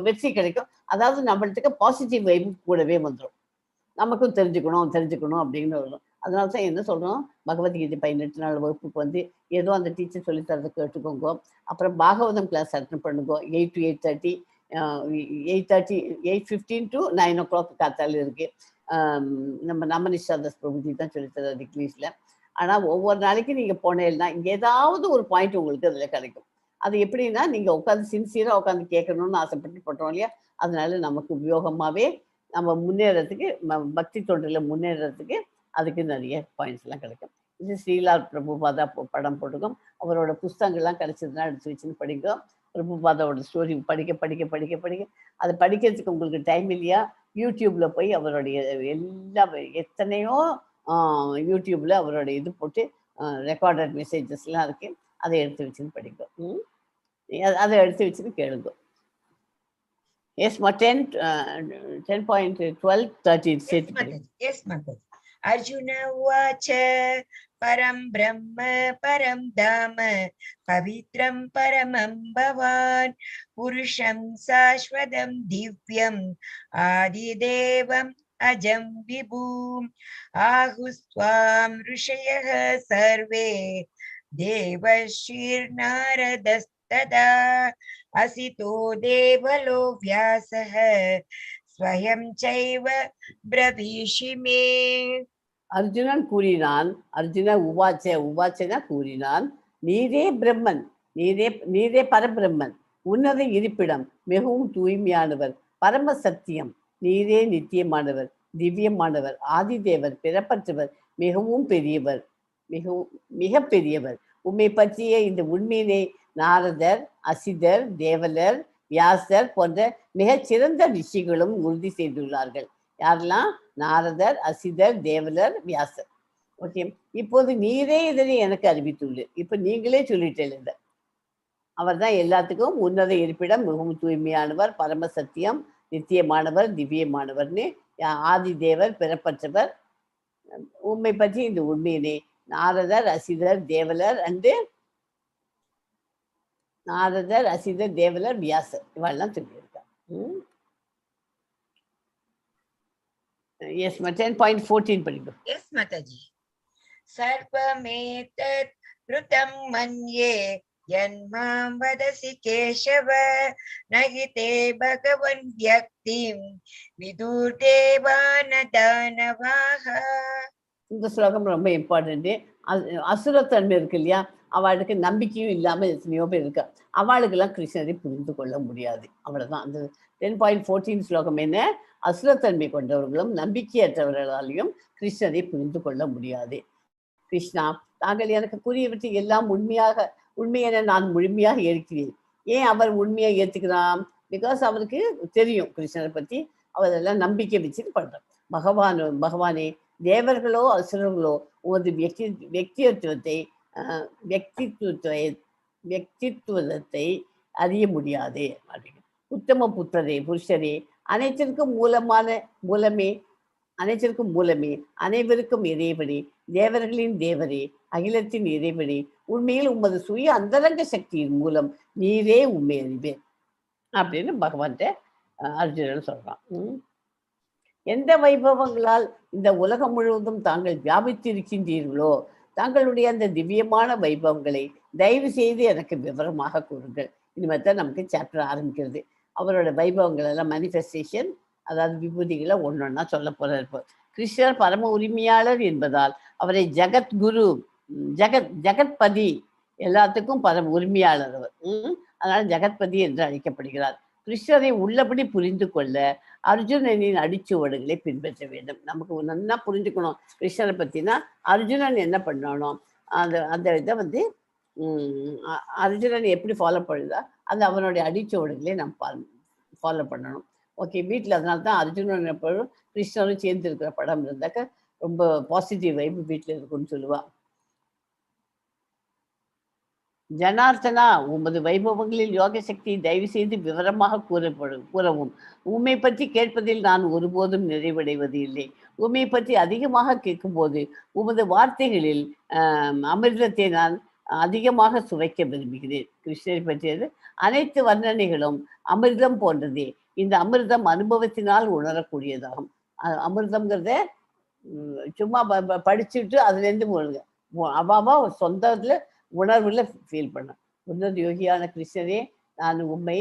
வெற்றி கிடைக்கும். அதாவது நம்மளுக்கு பாசிட்டிவ் வைப் கூடவே வந்துடும். நமக்கும் தெரிஞ்சுக்கணும் அப்படின்னு வரும். அதனால தான் என்ன சொல்கிறோம், பகவத்கீதை 18 நாள் வகுப்புக்கு ஏதோ அந்த டீச்சர் சொல்லி தரதை கேட்டுக்கோங்க. அப்புறம் பாகவதம் கிளாஸ் அட்டன் பண்ணுங்க 8 to 8:30. 8:30 8:15 to 9 o'clock காத்தால இருக்கு. நம்ம நமனிஷாதாஸ் பிரபுஜி தான் சொல்லித்தராரு இங்கிலீஷ்ல. ஆனா ஒவ்வொரு நாளைக்கு நீங்க போனேன்னா இங்க ஏதாவது ஒரு பாயிண்ட் உங்களுக்கு அதுல கிடைக்கும். அது எப்படின்னா நீங்க உட்காந்து சின்சியரா உட்காந்து கேட்கணும்னு ஆசைப்பட்டு பண்றோம் இல்லையா, அதனால நமக்கு உபயோகமாவே நம்ம முன்னேறதுக்கு பக்தி தொண்டில் முன்னேறதுக்கு அதுக்கு நிறைய பாயிண்ட்ஸ் எல்லாம் கிடைக்கும். இது ஸ்ரீலா பிரபுபாதா படம் போட்டுக்கும். அவரோட புஸ்தகங்கள்லாம் கிடைச்சதுன்னா எடுத்து வச்சுன்னு படிக்கும். பிரபுபாதாவோட ஸ்டோரி படிக்க படிக்க படிக்க படிக்க அதை படிக்கிறதுக்கு உங்களுக்கு டைம் இல்லையா, யூடியூப்ல போய் அவருடைய எல்லா எத்தனையோ யூடியூப்ல அவரோட இது போட்டு ரெக்கார்டட் மெசேஜஸ்லாம் இருக்கு. அதை எடுத்து வச்சுன்னு படிக்கும். அதை எடுத்து வச்சுன்னு கேளுங்க. Yes, 10.12, 13. Yes, Mataji. Arjuna Uvacha Param Brahma Param Dhamma Pavitram Paramam Bhavan Purusham Sashvadam Divyam Adidevam Ajam Vibhum Ahuswam Rishayah Sarve Devashir Naradastada Asito Devalo Vyasaha Swayam Chaiva Bravishime. Arjunan கூறினான், அர்ஜுன உவாச்சனா கூறினான், நீரே பிரம்மன், நீரே பரபிரம்மன், உன்னத இருப்பிடம், மிகவும் தூய்மையானவர், பரம சத்தியம், நீரே நித்தியமானவர், திவ்யமானவர், ஆதிதேவர், பிறப்பற்றவர், மிகவும் பெரியவர், மிக பெரியவர். உம்மை பற்றிய இந்த உண்மையினை நாரதர், அசிதர், தேவலர், வியாசர் போன்ற மிகச் சிறந்த ரிஷிகளும் உறுதி செய்துள்ளார்கள். யாரெல்லாம்? நாரதர், அசிதர், தேவலர், வியாசர். ஓகே, இப்போது நீரே இதனை எனக்கு அறிவித்துள்ளீர். இப்ப நீங்களே சொல்லிட்டேன். அவர் தான் எல்லாத்துக்கும் உன்னத இருப்பிடம், மிகவும் தூய்மையானவர், பரம சத்தியம், நித்தியமானவர், திவ்யமானவர்னு, ஆதி தேவர், பிறப்பற்றவர். உண்மை பற்றி இந்த உண்மையினே நாரதர், அசிதர், தேவலர் வியாசர் இவெல்லாம் சொல்லியிருக்காங்க. Yes, 10.14 படிக்கும். Yes, Mataji. Sarvametat Rutam Manye Yanmam Vadasi Keshava Nagite Bhagavan Vyaktim Vidurdevanadhanavaha. இந்த ஸ்லோகம் ரொம்ப இம்பார்ட்டன்ட். அசுரத்தன்மை இருக்கு இல்லையா, அவளுக்கு நம்பிக்கையும் இல்லாம எத்தனையோ பேர் இருக்கா, அவளுக்கெல்லாம் கிருஷ்ணரை புரிந்து கொள்ள முடியாது. அவ்வளவுதான். அந்த 10.14 ஸ்லோகம் என்ன? அசுரத்தன்மை கொண்டவர்களும் நம்பிக்கையற்றவர்களாலையும் கிருஷ்ணரை புரிந்து கொள்ள முடியாது. கிருஷ்ணா, தாங்கள் எனக்கு கூறியவற்றை எல்லாம் உண்மையென நான் முழுமையாக ஏற்கிறேன். ஏன் அவர் உண்மையை ஏற்றுக்கிறான்? பிகாஸ் அவருக்கு தெரியும் கிருஷ்ணரை பத்தி, அவரெல்லாம் நம்பிக்கை வச்சுட்டு பண்றார். பகவானே, தேவர்களோ அசுரர்களோ உமது व्यक्तित्वத்தை அறிய முடியாது. உத்தம புருஷரே, அனைத்திற்கும் மூலமே, அனைவருக்கும் இறைவனே, தேவர்களின் தேவரே, அகிலத்தின் இறைவனே, உண்மையில் உமது சுய அந்தரங்க சக்தியின் மூலம் நீரே உண்மை அறிவேன் அப்படின்னு பகவான்கிட்ட அர்ஜுனன் சொல்றான். எந்த வைபவங்களால் இந்த உலகம் முழுவதும் தாங்கள் வியாபித்திருக்கின்றீர்களோ, தாங்களுடைய அந்த திவ்யமான வைபவங்களை தயவு செய்து எனக்கு விவரமாக கூறுங்கள். இனிமேல் தான் நமக்கு சாப்டர் ஆரம்பிக்கிறது. அவரோட வைபவங்கள் எல்லாம் மேனிஃபெஸ்டேஷன், அதாவது விபூதிகளை ஒன்னொன்னா சொல்ல போறார். கிருஷ்ணர் பரம உரிமையாளர் என்பதால் அவரை ஜகத்குரு, ஜகத்பதி, எல்லாத்துக்கும் பரம உரிமையாளர் அவர். அதனால ஜகத்பதி என்று அழைக்கப்படுகிறார். கிருஷ்ணரை உள்ளபடி புரிந்து கொள்ள அர்ஜுனனின் அடிச்சுவடுகளை பின்பற்ற வேண்டும். நமக்கு நல்லா புரிஞ்சுக்கணும் கிருஷ்ணரை பத்தினா அர்ஜுனன் என்ன பண்ணணும், அந்த இதை அர்ஜுனன் எப்படி ஃபாலோ பண்ணுதா அது அவனுடைய அடிச்சுவடுகளை நம்ம ஃபாலோ பண்ணணும். ஓகே, வீட்டில் அதனால தான் அர்ஜுனன் எப்பொழுதும் கிருஷ்ணரும் சேர்ந்து இருக்கிற படம் இருந்தாக்க ரொம்ப பாசிட்டிவ் வைப் வீட்டில் இருக்குன்னு சொல்லுவா. ஜனார்த்தனா, உமது வைபவங்களில் யோக சக்தி தயவு செய்து விவரமாக கூறவும். உண்மை பற்றி கேட்பதில் நான் ஒருபோதும் நிறைவடைவது இல்லை. உண்மை பற்றி அதிகமாக கேட்கும்போது உமது வார்த்தைகளில் அமிர்தத்தை நான் அதிகமாக சுவைக்க விரும்புகிறேன். கிருஷ்ணரை பற்றியது அனைத்து வர்ணனைகளும் அமிர்தம் போன்றதே. இந்த அமிர்தம் அனுபவத்தினால் உணரக்கூடியதாகும். அமிர்தம்ங்கிறத சும்மா படிச்சுட்டு அதுலேருந்து அவாவா சொந்தத்துல உணர்வுல ஃபீல் பண்ண. உன்னத யோகியான கிருஷ்ணரே, நான் உம்மை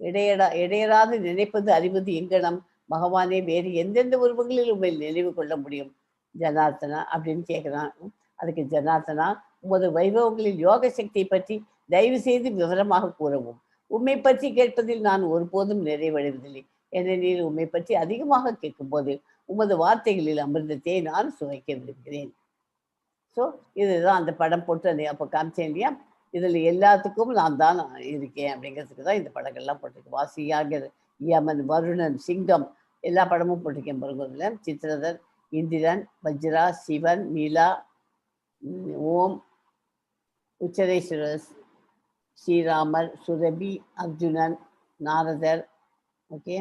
இடையராது நினைப்பது அறிவது எங்கனம் பகவானே வேறு எந்தெந்த உருவங்களில் உண்மை நினைவு கொள்ள முடியும் ஜனார்த்தனா அப்படின்னு கேட்குறான். அதுக்கு ஜனார்த்தனா, உமது வைபவங்களில் யோக சக்தியை பற்றி தயவு செய்து விவரமாக கூறவும். உண்மை பற்றி கேட்பதில் நான் ஒருபோதும் நிறைவடைவதில்லை. ஏனெனில் உண்மை பற்றி அதிகமாக கேட்கும்போது உமது வார்த்தைகளில் அமிர்தத்தை நான் சுவைக்க விரும்புகிறேன். ஸோ இதுதான் அந்த படம் போட்டு அந்த அப்போ காமிச்சேன் இல்லையா, இதில் எல்லாத்துக்கும் நான் தான் இருக்கேன் அப்படிங்கிறதுக்கு தான் இந்த படங்கள்லாம் போட்டிருக்கேன். வாசியாக யமன், வருணன், சிங்கம் எல்லா படமும் போட்டிருக்கேன். பருவத்தில் சித்திரதர், இந்திரன், வஜ்ரா, சிவன், நீலா, ஓம், உச்சரேஸ்வரர், ஸ்ரீராமர், சுரபி, அர்ஜுனன், நாரதர், ஓகே,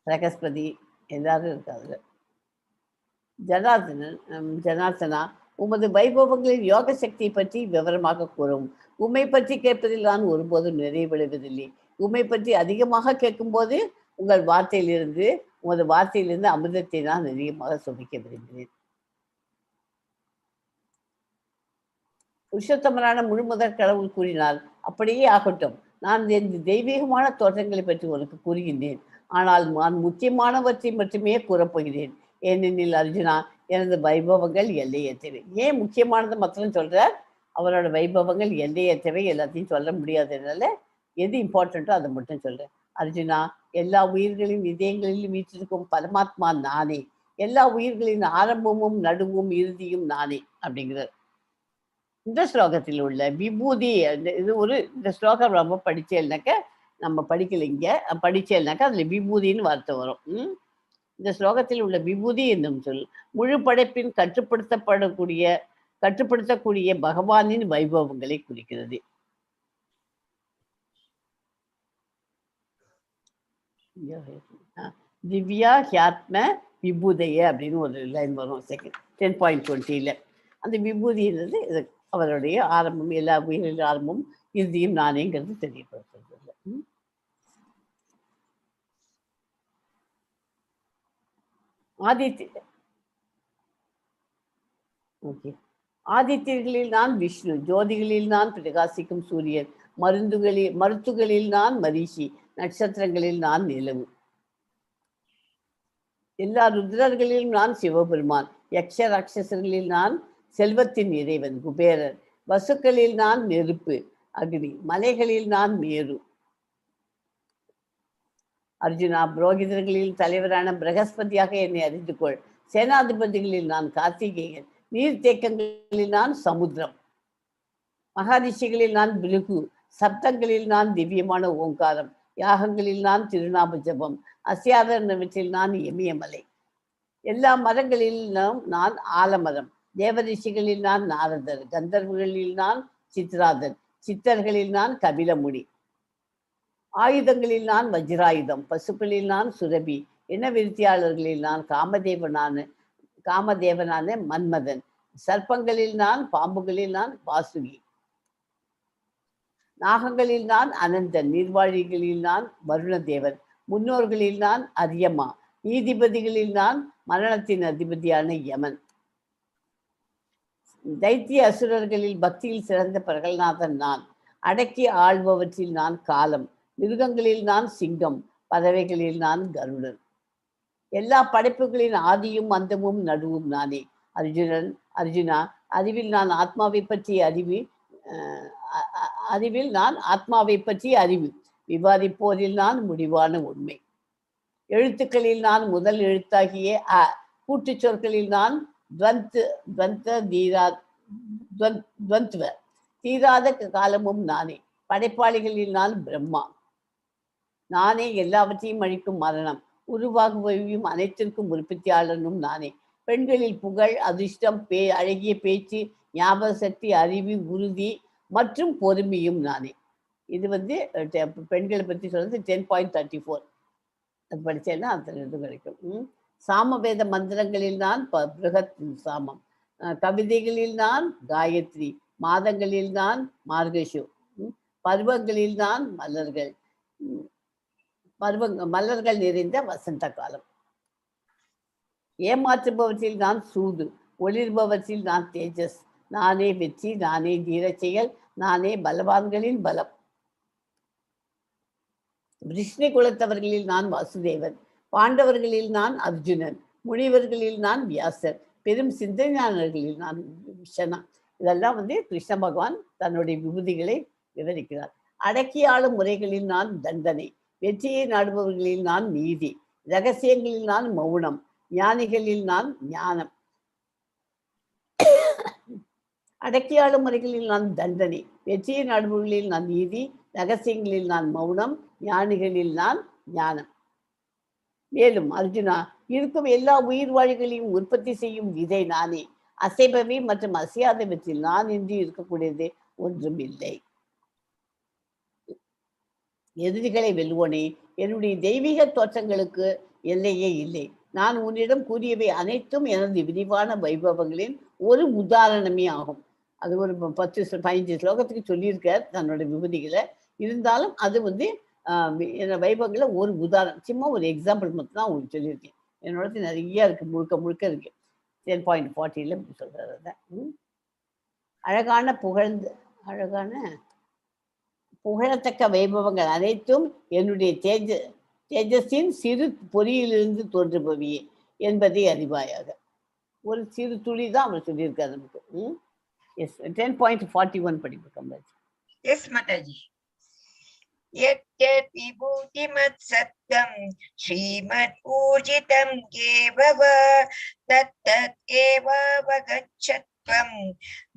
பிரகஸ்பதி எல்லாரும் இருக்காது. ஜனார்த்தனா, உமது வைபவங்களில் யோக சக்தியை பற்றி விவரமாக கூறவும். உண்மை பற்றி கேட்பதில் நான் ஒருபோதும் நிறைவடைவதில்லை. உண்மை பற்றி அதிகமாக கேட்கும்போது உங்கள் வார்த்தையிலிருந்து உமது வார்த்தையிலிருந்து அமிர்தத்தை நான் அதிகமாக சுவைக்க விரும்பினேன். புருஷோத்தமரான முழுமுதற் கடவுள் கூறினார், அப்படியே ஆகட்டும், நான் இந்த தெய்வீகமான தோற்றங்களை பற்றி உனக்கு கூறுகின்றேன். ஆனால் நான் முக்கியமானவற்றை மட்டுமே கூறப்போகிறேன். ஏனெனில் அர்ஜுனா, எனது வைபவங்கள் எல்லையற்றவை. ஏன் முக்கியமானதை மாத்திரம் சொல்றார்? அவரோட வைபவங்கள் எல்லையற்றவை, எல்லாத்தையும் சொல்ல முடியாததுனால எது இம்பார்ட்டண்ட்டோ அதை மட்டும் சொல்றேன். அர்ஜுனா, எல்லா உயிர்களின் இதயங்களிலும் வீற்றிருக்கும் பரமாத்மா நானே. எல்லா உயிர்களின் ஆரம்பமும் நடுவும் இறுதியும் நானே அப்படிங்கிறார். இந்த ஸ்லோகத்தில் உள்ள விபூதி, இது ஒரு இந்த ஸ்லோகம் ரொம்ப படிச்சேன்னாக்க, நம்ம படிக்கல இங்க, படிச்சேன்னாக்கா அதுல விபூதின்னு வார்த்தை வரும். இந்த ஸ்லோகத்தில் உள்ள விபூதி என்னும் சொல் முழு படைப்பின் கட்டுப்படுத்தக்கூடிய பகவானின் வைபவங்களை குறிக்கிறது. திவ்யா ஹியாத்ம விபூதைய அப்படின்னு ஒரு லைன் வரும் 10.20. அந்த விபூதின்றது இது அவருடைய ஆரம்பம், எல்லா உயிரின் ஆரம்பமும் இறுதியும் நானேங்கிறது தெரியப்படுத்துறது. ஆதித்யர்களில் நான் விஷ்ணு, ஜோதிகளில் நான் பிரகாசிக்கும் சூரியன், மருத்துகளில் நான் மரிஷி, நட்சத்திரங்களில் நான் நிலவு, எல்லா ருத்ரர்களிலும் நான் சிவபெருமான், யக்ஷ ராட்சசர்களில் நான் செல்வத்தின் இறைவன் குபேரன், வசுக்களில் நான் நெருப்பு அக்னி, மலைகளில் நான் மேரு. அர்ஜுனா, புரோகிதர்களில் தலைவரான பிரகஸ்பதியாக என்னை அறிந்து கொள். சேனாதிபதிகளில் நான் கார்த்திகேயன், நீர்த்தேக்கங்களில் நான் சமுத்திரம், மகாரிஷிகளில் நான் பிருகு, சப்தங்களில் நான் திவ்யமான ஓங்காரம், யாகங்களில் நான் திருநாம ஜபம், அசியாதனவற்றில் நான் இமயமலை, எல்லா மரங்களிலும் நான் ஆலமரம், தேவரிஷிகளில் நான் நாரதர், கந்தர்வர்களில் நான் சித்ராதன், சித்தர்களில் நான் கபிலமுனி, ஆயுதங்களில் நான் வஜ்ராயுதம், பசுக்களில் நான் சுரபி, இனவிருத்தியாளர்களில் நான் காமதேவனான மன்மதன், சர்ப்பங்களில் நான், பாம்புகளில் நான் வாசுகி, நாகங்களில் நான் அனந்தன், நீர்வாழிகளில் நான் வருணதேவன், முன்னோர்களில் நான் அரியமா, நீதிபதிகளில் நான் மரணத்தின் அதிபதியான யமன், தைத்திய அசுரர்களில் பக்தியில் சிறந்த பிரகல்நாதன் நான், அடக்கி ஆள்பவற்றில் நான் காலம், மிருகங்களில் நான் சிங்கம், பறவைகளில் நான் கருடன், எல்லா படைப்புகளின் ஆதியும் அந்தமும் நடுவும் நானே. அர்ஜுனா, அறிவில் நான் ஆத்மாவை பற்றி அறிவு, விவாதிப்போரில் நான் முடிவான உண்மை, எழுத்துக்களில் நான் முதல் எழுத்தாகிய கூட்டுச் சொற்களில் நான் தீராத காலமும் நானே, படைப்பாளிகளில் நான் பிரம்மா, நானே எல்லாவற்றையும் அழிக்கும் மரணம், உருவாகுவையும் அனைத்திற்கும் உற்பத்தியாளனும் நானே, பெண்களில் புகழ், அதிர்ஷ்டம், அழகிய பேச்சு, ஞாபக சக்தி, அறிவு, உறுதி மற்றும் பொறுமையும் நானே. இது பெண்களை பற்றி சொல்றது 10.34. அது படிச்சேன்னா அந்த இது கிடைக்கும். சாமவேத மந்திரங்களில் நான் பிருகத் சாமம், கவிதைகளில் நான் காயத்ரி, மாதங்களில் நான் மார்கஷு, பருவங்களில் நான் மலர்கள் நிறைந்த வசந்த காலம், ஏமாற்றுபவற்றில் நான் சூது, ஒளிர்பவற்றில் நான் தேஜஸ், நானே வெற்றி, நானே தீர செயல், நானே பலவான்களின் பலம். விஷ்ணு குலத்தவர்களில் நான் வாசுதேவன், பாண்டவர்களில் நான் அர்ஜுனன், முனிவர்களில் நான் வியாசர், பெரும் சிந்தனையாளர்களில் நான் விஷனா. இதெல்லாம் கிருஷ்ண பகவான் தன்னுடைய விபூதிகளை விவரிக்கிறார். அடக்கி ஆளும் முறைகளில் நான் தண்டனை, வெற்றியை நாடுபவர்களில் நான் நீதி, ரகசியங்களில் நான் மௌனம், ஞானிகளில் நான் ஞானம். அடக்கி ஆளும் முறைகளில் நான் தண்டனை, வெற்றியை நாடுபவர்களில் நான் நீதி, ரகசியங்களில் நான் மௌனம், ஞானிகளில் நான் ஞானம். மேலும் அர்ஜுனா, இருக்கும் எல்லா உயிர் வாழ்களையும் உற்பத்தி செய்யும் விதை நானே. அசைபவை மற்றும் அசையாதவற்றில் நான் இன்றி இருக்கக்கூடியது ஒன்றும் இல்லை. எதிரிகளை வெல்வோனே, என்னுடைய தெய்வீக தோற்றங்களுக்கு எல்லையே இல்லை. நான் உன்னிடம் கூறியவை அனைத்தும் எனது விரிவான வைபவங்களின் ஒரு உதாரணமே ஆகும். அது ஒரு 10-15 ஸ்லோகத்துக்கு சொல்லியிருக்கார் தன்னோட விபூதிகளை. இருந்தாலும் அது என்னோட வைபவங்களை ஒரு உதாரணம், சும்மா ஒரு எக்ஸாம்பிள் மட்டும் தான் உங்களுக்கு சொல்லியிருக்கேன். என்னோட நிறைய இருக்கு, முழுக்க முழுக்க இருக்கு. 10.40 இப்படி சொல்றாரு. அதை புகழத்தக்க வைபவங்கள் அனைத்தும் என்னுடைய தேஜஸின் சிறு பொறியிலிருந்து தோன்றுபவையே என்பதை அறிவாயாக. ஒரு சிறு துளி தான் அவர் சொல்லியிருக்காரு நமக்கு. எஸ், 10.41 படிப்போம். எஸ் மாதாஜி. यत् विभूतिमत् सत्तं श्रीमत् ऊर्जितं केवव तत्तत् एवावगच्छत्वं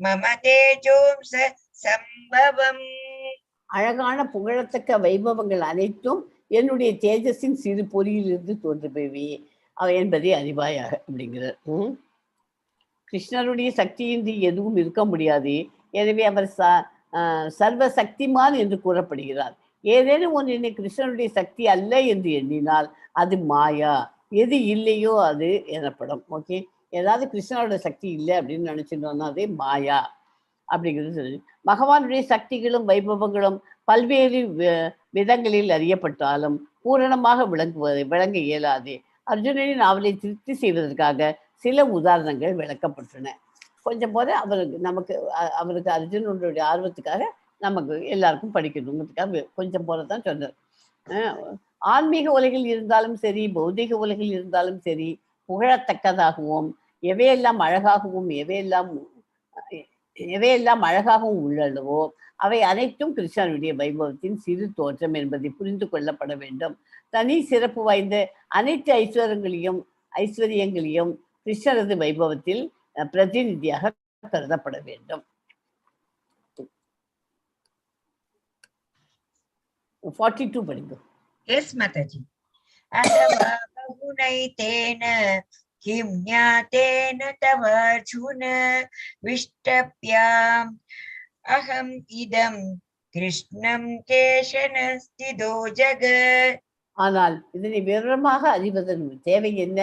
मम तेजोंस संभवम्. அழகான புகழத்தக்க வைபவங்கள் அனைத்தும் என்னுடைய தேஜஸின் சிறு பொறியிலிருந்து தோன்றுபவையே அவை என்பதை அறிவாயாக அப்படிங்கிறார். கிருஷ்ணருடைய சக்தியின்றி எதுவும் இருக்க முடியாது. எனவே அவர் சர்வ சக்திமான் என்று கூறப்படுகிறார். ஏதேனும் ஒன்றினை கிருஷ்ணனுடைய சக்தி அல்ல என்று எண்ணினால் அது மாயா, எது இல்லையோ அது எனப்படும். ஓகே, ஏதாவது கிருஷ்ணனோட சக்தி இல்லை அப்படின்னு நினைச்சிருந்தோம்னா அதே மாயா அப்படிங்கிறது சொல்லி. பகவானுடைய சக்திகளும் வைபவங்களும் பல்வேறு விதங்களில் அறியப்பட்டாலும் பூரணமாக விளங்க இயலாது. அர்ஜுனனின் அவளை திருப்தி செய்வதற்காக சில உதாரணங்கள் விளக்கப்பட்டன. கொஞ்சம் போல அவருக்கு அர்ஜுனனுடைய ஆர்வத்துக்காக நமக்கு எல்லாருக்கும் படிக்கணுங்கிறதுக்காக கொஞ்சம் போலதான் சொன்னார். ஆன்மீக உலகில் இருந்தாலும் சரி, பௌதிக உலகில் இருந்தாலும் சரி, புகழத்தக்கதாகவும் எவையெல்லாம் அழகாகவும் எவையெல்லாம் அழகாகவும் உள்ளனவோ அவை அனைத்தும் கிருஷ்ணனுடைய வைபவத்தின் சிறு தோற்றம் என்பதை புரிந்து கொள்ளப்பட வேண்டும். தனி சிறப்பு வாய்ந்த அனைத்து ஐஸ்வர்யங்களையும் கிருஷ்ணரது வைபவத்தில் பிரதிநிதியாக கருதப்பட வேண்டும். 42 படிக்கும். எஸ் மாதாஜி. அத்தவா பகுனைதேன கிம் ஞாதேன தவ அர்ஜுன விஷ்டப்யாம் அகம் இதம் கிருஷ்ணம் கேஷனஸ்திதோ ஜகத். ஆனால் இதனை விவரமாக அறிவதன் தேவை என்ன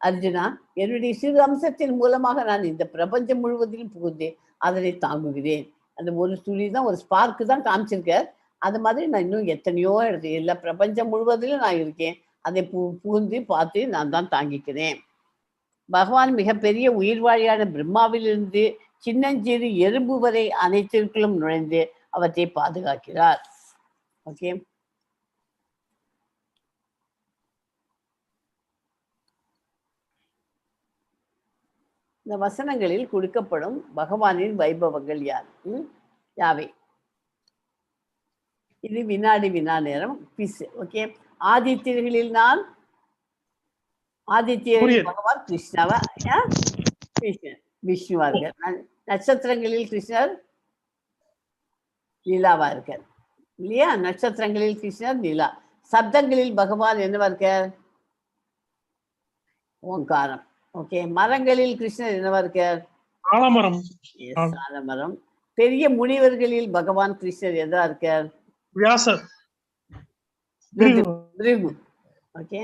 அர்ஜுனா? என்னுடைய சிறு அம்சத்தின் மூலமாக நான் இந்த பிரபஞ்சம் முழுவதிலும் புகுந்து அதனை தாங்குகிறேன். அந்த ஒரு துளி தான், ஒரு ஸ்பார்க்கு தான் காமிச்சிருக்கார். அது மாதிரி நான் இன்னும் எத்தனையோ இடத்துல எல்லா பிரபஞ்சம் முழுவதிலும் நான் இருக்கேன். அதை புகுந்து பார்த்து நான் தான் தாங்கிக்கிறேன். பகவான் மிகப்பெரிய உயிர்வாழியான பிரம்மாவிலிருந்து சின்னஞ்சிறு எறும்பு வரை அனைத்திற்குள்ளும் நுழைந்து அவற்றை பாதுகாக்கிறார். ஓகே, இந்த வசனங்களில் கொடுக்கப்படும் பகவானின் வைபவங்கள் யாவை? இது வினாடி வினா நேரம் பிஸ். ஓகே, ஆதித்யர்களில் பகவான் கிருஷ்ணவா விஷ்ணுவா இருக்கார். நட்சத்திரங்களில் கிருஷ்ணர் லீலாவா இருக்கார் இல்லையா? நட்சத்திரங்களில் கிருஷ்ணர் லீலா. சப்தங்களில் பகவான் என்னவா இருக்கார்? ஓங்காரம். ஓகே, மரங்களில் கிருஷ்ணர் என்னவா இருக்கார்? ஆலமரம். பெரிய முனிவர்களில் பகவான் கிருஷ்ணர் எதா இருக்கார்? வியாசர். Okay,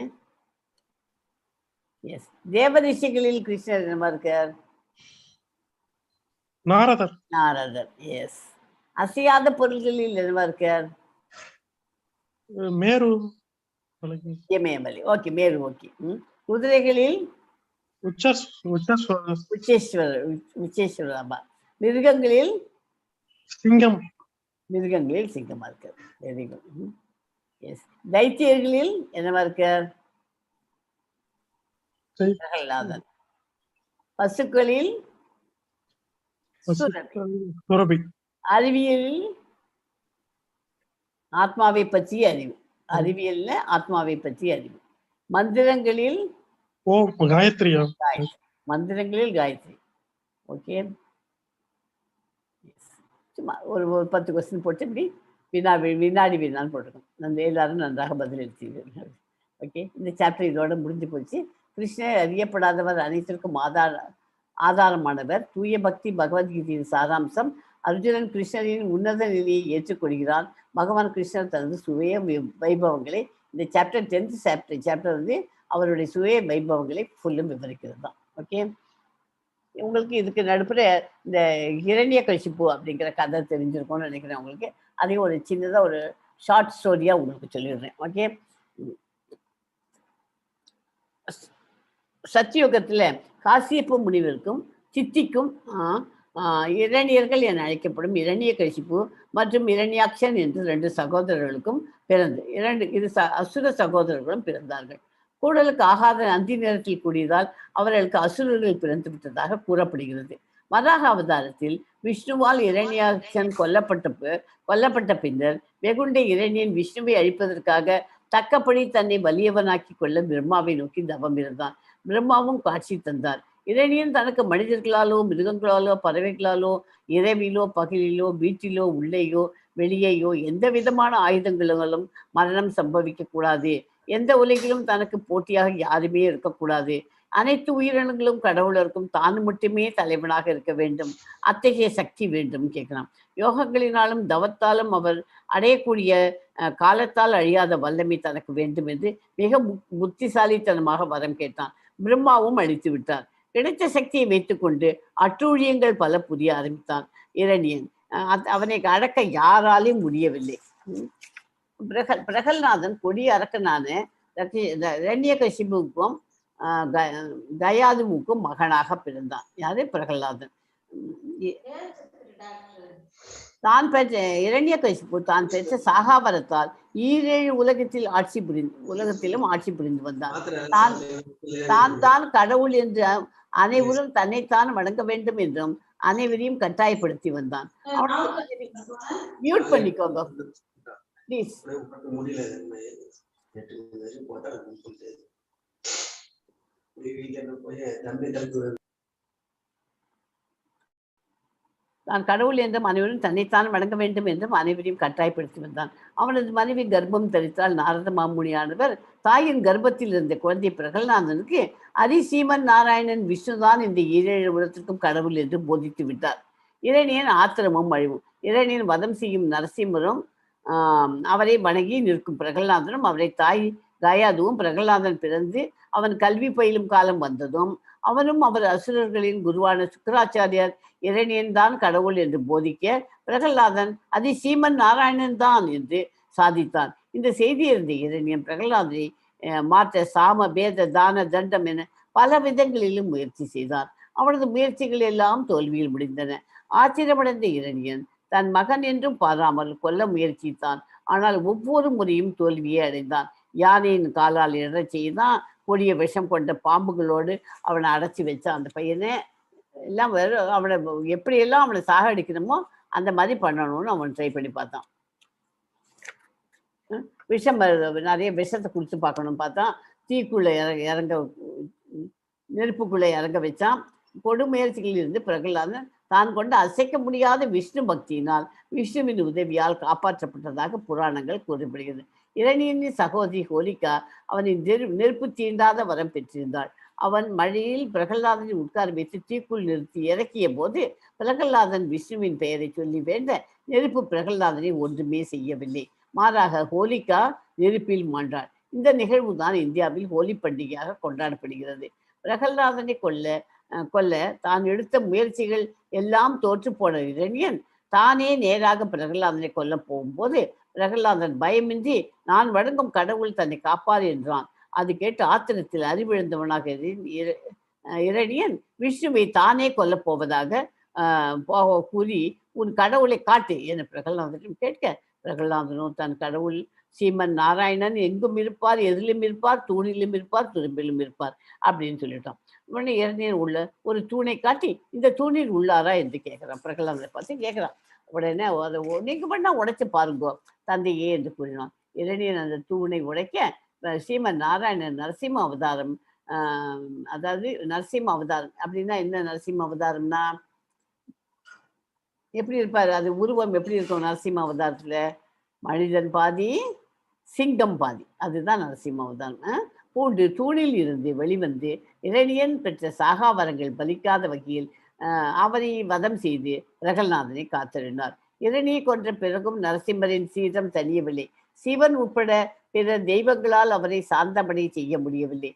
S. தேவரிஷிகளில் கிருஷ்ணர் என்னவா இருக்கார்? நாரதர். எஸ். அசையாத பொருள்களில் என்னவா இருக்கார்? மேரு. இமயமலை. ஓகே, மேரு. ஓகே. குதிரைகளில் உச்சேஸ்வரா. மிருகங்களில் சிங்கமா இருக்கார். Very good. எஸ். தைத்தியர்களில் என்னவா இருக்கார்? பிரகலாதன். பசுக்களில் சுரபி. அறிவியலில் ஆத்மாவை பற்றிய அறிவு. அறிவியல்ல ஆத்மாவை பற்றிய அறிவு. மந்திரங்களில் காயத்ரி. மந்திரங்களில் காயத்ரி. ஓகே. சும்மா ஒரு 10 கொஸ்டின் போட்டு இப்படி வினாடி வினான்னு போட்டிருக்கோம். எல்லாரும் நன்றாக பதிலளித்தீர்கள். ஓகே. இந்த சாப்டர் இதோட முடிஞ்சு போச்சு. கிருஷ்ணர் அறியப்படாதவர், அனைத்திற்கும் ஆதாரமானவர். தூய பக்தி பகவத்கீதையின் சாராம்சம். அர்ஜுனன் கிருஷ்ணரின் உன்னத நிலையை ஏற்றுக்கொள்கிறான். பகவான் கிருஷ்ணர் தனது சுய வைபவங்களை, இந்த சாப்டர் 10th சாப்டர் வந்து அவருடைய சுய வைபவங்களை ஃபுல்லும் விவரிக்கிறது தான். ஓகே. உங்களுக்கு இதுக்கு நடுப்புற இந்த ஹிரண்யகசிப்பு அப்படிங்கிற கதை தெரிஞ்சிருக்கும்னு நினைக்கிறேன் உங்களுக்கு. அதையும் ஒரு சின்னதாக ஒரு ஷார்ட் ஸ்டோரியாக உங்களுக்கு சொல்லிடுறேன். ஓகே. சத்தியுகத்தில் காசியப்ப முனிவருக்கும் சித்திக்கும் இரணியர்கள் என அழைக்கப்படும் இரண்யகசிப்பு மற்றும் இரண்யாக்ஷன் என்று 2 சகோதரர்களுக்கும் இரு அசுர சகோதரர்களும் பிறந்தார்கள். கூடலுக்கு ஆகாத அந்தி நேரத்தில் கூடியதால் அவர்களுக்கு அசுரர்கள் பிறந்து விட்டதாக கூறப்படுகிறது. வராக அவதாரத்தில் விஷ்ணுவால் இரண்யாக்ஷன் கொல்லப்பட்ட பின்னர் வெகுண்ட இரணியன் விஷ்ணுவை அழிப்பதற்காக தக்கப்படி தன்னை வலியவனாக்கி கொள்ள பிரம்மாவை நோக்கி தவம் இருந்தான். பிரம்மாவும் காட்சி தந்தார். இரணியன் தனக்கு மனிதர்களாலோ மிருகங்களாலோ பறவைகளாலோ இரவிலோ பகலிலோ வீட்டிலோ உள்ளேயோ வெளியேயோ எந்த விதமான ஆயுதங்களும் மரணம் சம்பவிக்க கூடாது. எந்த உலகிலும் தனக்கு போட்டியாக யாருமே இருக்கக்கூடாது. அனைத்து உயிரினங்களும் கடவுளருக்கும் தான் மட்டுமே தலைவனாக இருக்க வேண்டும். அத்தகைய சக்தி வேண்டும் கேட்கலாம். யோகங்களினாலும் தவத்தாலும் அவர் அடையக்கூடிய காலத்தால் அழியாத வல்லமை தனக்கு வேண்டும் என்று மிக புத்திசாலித்தனமாக வரம் கேட்டான். பிரம்மாவும் அழித்து விட்டார். கிடைத்த சக்தியை வைத்துக்கொண்டு அட்டூழியங்கள் பல புரிய ஆரம்பித்தான் இரணியன். அவனை அடக்க யாராலையும் முடியவில்லை. பிரகல்நாதன் கொடிய அரக்கனான இரண்யகசிபுவுக்கும் கயாதுவுக்கும் மகனாக பிறந்தான். யாரு? பிரகல்நாதன். தான் பெற்ற இரண்யகசிபு தான் பெற்ற சாகாவரத்தால் 7 உலகத்திலும் ஆட்சி புரிந்து வந்தான். தான் கடவுள் என்று அனைவரும் தன்னைத்தான் வணங்க வேண்டும் என்றும் அனைவரையும் கட்டாயப்படுத்தி வந்தான். மியூட் பண்ணிக்கோங்க ப்ளீஸ். தான் கடவுள் என்றும் அனைவரும் தன்னைத்தான் வணங்க வேண்டும் என்றும் அனைவரையும் கட்டாயப்படுத்தி வந்தான். அவனது மனைவி கர்ப்பம் தரித்தால். நாரத மாமுனியானவர் தாயின் கர்ப்பத்தில் இருந்த குழந்தை பிரகல்நாதனுக்கு ஸ்ரீமன் நாராயணன் விஷ்ணுதான் இந்த 7 உலகத்திற்கும் கடவுள் என்று போதித்து விட்டார். இரணியன் ஆத்திரமும் அழிவும். இரணியன் வதம் செய்யும் நரசிம்மரும் அவரை வணங்கி நிற்கும் பிரகல்நாதனும் அவரை தாய் கயாதுவும் பிரகல்நாதன் பிறந்து அவன் கல்வி பயிலும் காலம் வந்ததும் அவனும் அவர் அசுரர்களின் குருவான சுக்கராச்சாரியார் இரணியன் தான் கடவுள் என்று போதிக்க பிரகல்நாதன் ஸ்ரீமன் நாராயணன் தான் என்று சாதித்தான். இந்த செய்தி இருந்த இரணியன் பிரகல்நாதனை மாற்ற சாம பேத தான தண்டம் என பல விதங்களிலும் முயற்சி செய்தான். அவனது முயற்சிகள் எல்லாம் தோல்வியில் முடிந்தன. ஆச்சரியமடைந்த இரணியன் தன் மகன் என்றும் பாராமல் கொல்ல முயற்சித்தான். ஆனால் ஒவ்வொரு முறையும் தோல்வியை அடைந்தான். யானையின் காலால் இடச் செய்தான். கொடிய விஷம் கொண்ட பாம்புகளோடு அவனை அடைச்சி வச்சான். அந்த பையனை எல்லாம் அவனை எப்படியெல்லாம் அவனை சாகடிக்கணுமோ அந்த மாதிரி பண்ணணும்னு அவன் ட்ரை பண்ணி பார்த்தான். விஷம் நிறைய விஷத்தை குடிச்சு பார்க்கணும் பார்த்தான். தீக்குள்ள இறங்க நெருப்புக்குள்ளே இறங்க வச்சான். கொடுமுயற்சிகளில் இருந்து பிரகலாதன் தான் கொண்ட அசைக்க முடியாத விஷ்ணு பக்தியினால் விஷ்ணுவின் உதவியால் காப்பாற்றப்பட்டதாக புராணங்கள் கூறப்படுகிறது. இரணியனின் சகோதரி ஹோலிகா அவனின் நெருப்பு தீண்டாத வரம் பெற்றிருந்தாள். அவன் மழையில் பிரகலாதனை உட்கார வைத்து தீக்குள் நிறுத்தி இறக்கிய போது பிரகலாதன் விஷ்ணுவின் பெயரை சொல்லி வேண்ட நெருப்பு பிரகலாதனை ஒன்றுமே செய்யவில்லை. மாறாக ஹோலிகா நெருப்பில் மாண்டாள். இந்த நிகழ்வு தான் இந்தியாவில் ஹோலி பண்டிகையாக கொண்டாடப்படுகிறது. பிரகலாதனை கொல்ல தான் எடுத்த முயற்சிகள் எல்லாம் தோற்று போன இரணியன் தானே நேராக பிரகலாதனை கொல்ல போகும்போது பிரகலாதன் பயமின்றி நான் வணங்கும் கடவுள் தன்னை காப்பார் என்றான். அது கேட்டு ஆத்திரத்தில் அறிவிழந்தவனாக இரணியன் விஷ்ணுவை தானே கொல்ல போவதாக கூறி உன் கடவுளை காட்டு என பிரகலாதனும் கேட்க பிரகலாதனும் தன் கடவுள் ஸ்ரீமன் நாராயணன் எங்கும் இருப்பார், எதிலும் இருப்பார், தூணிலும் இருப்பார், துரும்பிலும் இருப்பார் அப்படின்னு சொல்லிட்டோம். உடனே இரணியன் உள்ள ஒரு தூணை காட்டி இந்த தூணில் உள்ளாரா என்று கேட்கிறான். பிரகலாதனை பார்த்து கேட்கிறான். உடனே அதை நீங்க பண்ணா உடைச்சு பாருங்கோ தந்தையே என்று கூறினான். இரணியன் அந்த தூணை உடைக்க ஸ்ரீமன் நாராயணன் நரசிம்ம அவதாரம், அதாவது நரசிம்ம அவதாரம் அப்படின்னா என்ன? நரசிம்ம அவதாரம்னா எப்படி இருப்பாரு? அது உருவம் எப்படி இருக்கும் நரசிம்ம அவதாரத்துல? மனிதன் பாதி சிங்கம் பாதி, அதுதான் நரசிம்ம அவதாரம். பூண்டு தூணில் இருந்து வெளிவந்து இரணியன் பெற்ற சாகாவரங்கள் பலிக்காத வகையில் அவரை வதம் செய்து பிரகல்நாதனை காத்திருந்தார். இரணியை கொன்ற பிறகும் நரசிம்மரின் சீரம் தனியவில்லை. சிவன் உட்பட பிற தெய்வங்களால் அவரை சாந்தமடை செய்ய முடியவில்லை.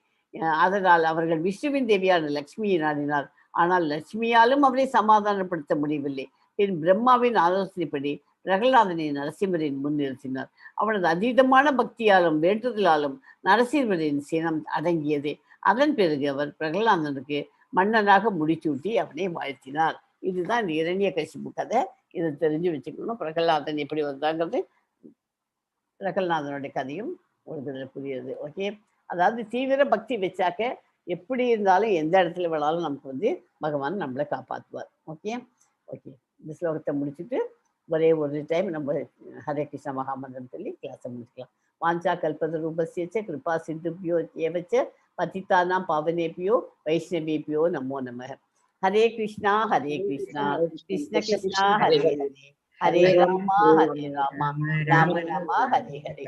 அதனால் அவர்கள் விஷ்ணுவின் தேவியான லட்சுமியை நாடினார். ஆனால் லட்சுமியாலும் அவரை சமாதானப்படுத்த முடியவில்லை. பின் பிரம்மாவின் ஆலோசனைப்படி பிரகலாதனை நரசிம்மரின் முன் நிறுத்தினார். அவனது அதீதமான பக்தியாலும் வேண்டுதலாலும் நரசிம்மரின் சினம் அடங்கியது. அதன் பிறகு அவர் பிரகலாதனுக்கு மன்னனாக முடிச்சூட்டி அவனை வாழ்த்தினார். இதுதான் இந்த இரண்யகசிபு கதை. இதை தெரிஞ்சு வச்சுக்கணும். பிரகலாதன் எப்படி வந்தாங்கிறது பிரகலாதனுடைய கதையும் ஒரு புரியுது. ஓகே, அதாவது தீவிர பக்தி வச்சாக்க எப்படி இருந்தாலும் எந்த இடத்துல வேணாலும் நமக்கு பகவான் நம்மளை காப்பாற்றுவார். ஓகே ஓகே, இந்த ஸ்லோகத்தை முடிச்சுட்டு ஒரே ஒரு டைம் நம்ம ஹரே கிருஷ்ண மகாமந்திரம் சொல்லி கிளாஸை முடிச்சுக்கலாம். வாஞ்சா கல்பத ரூபஸ்ய கிருபா சிந்துபியோ ஏவச்ச பதித்தானாம் பாவனேபியோ வைஷ்ணவேபியோ நமோ நமः. ஹரே கிருஷ்ணா கிருஷ்ண கிருஷ்ணா ஹரே ஹரே, ஹரே ராமா ராம ராம ஹரே ஹரே.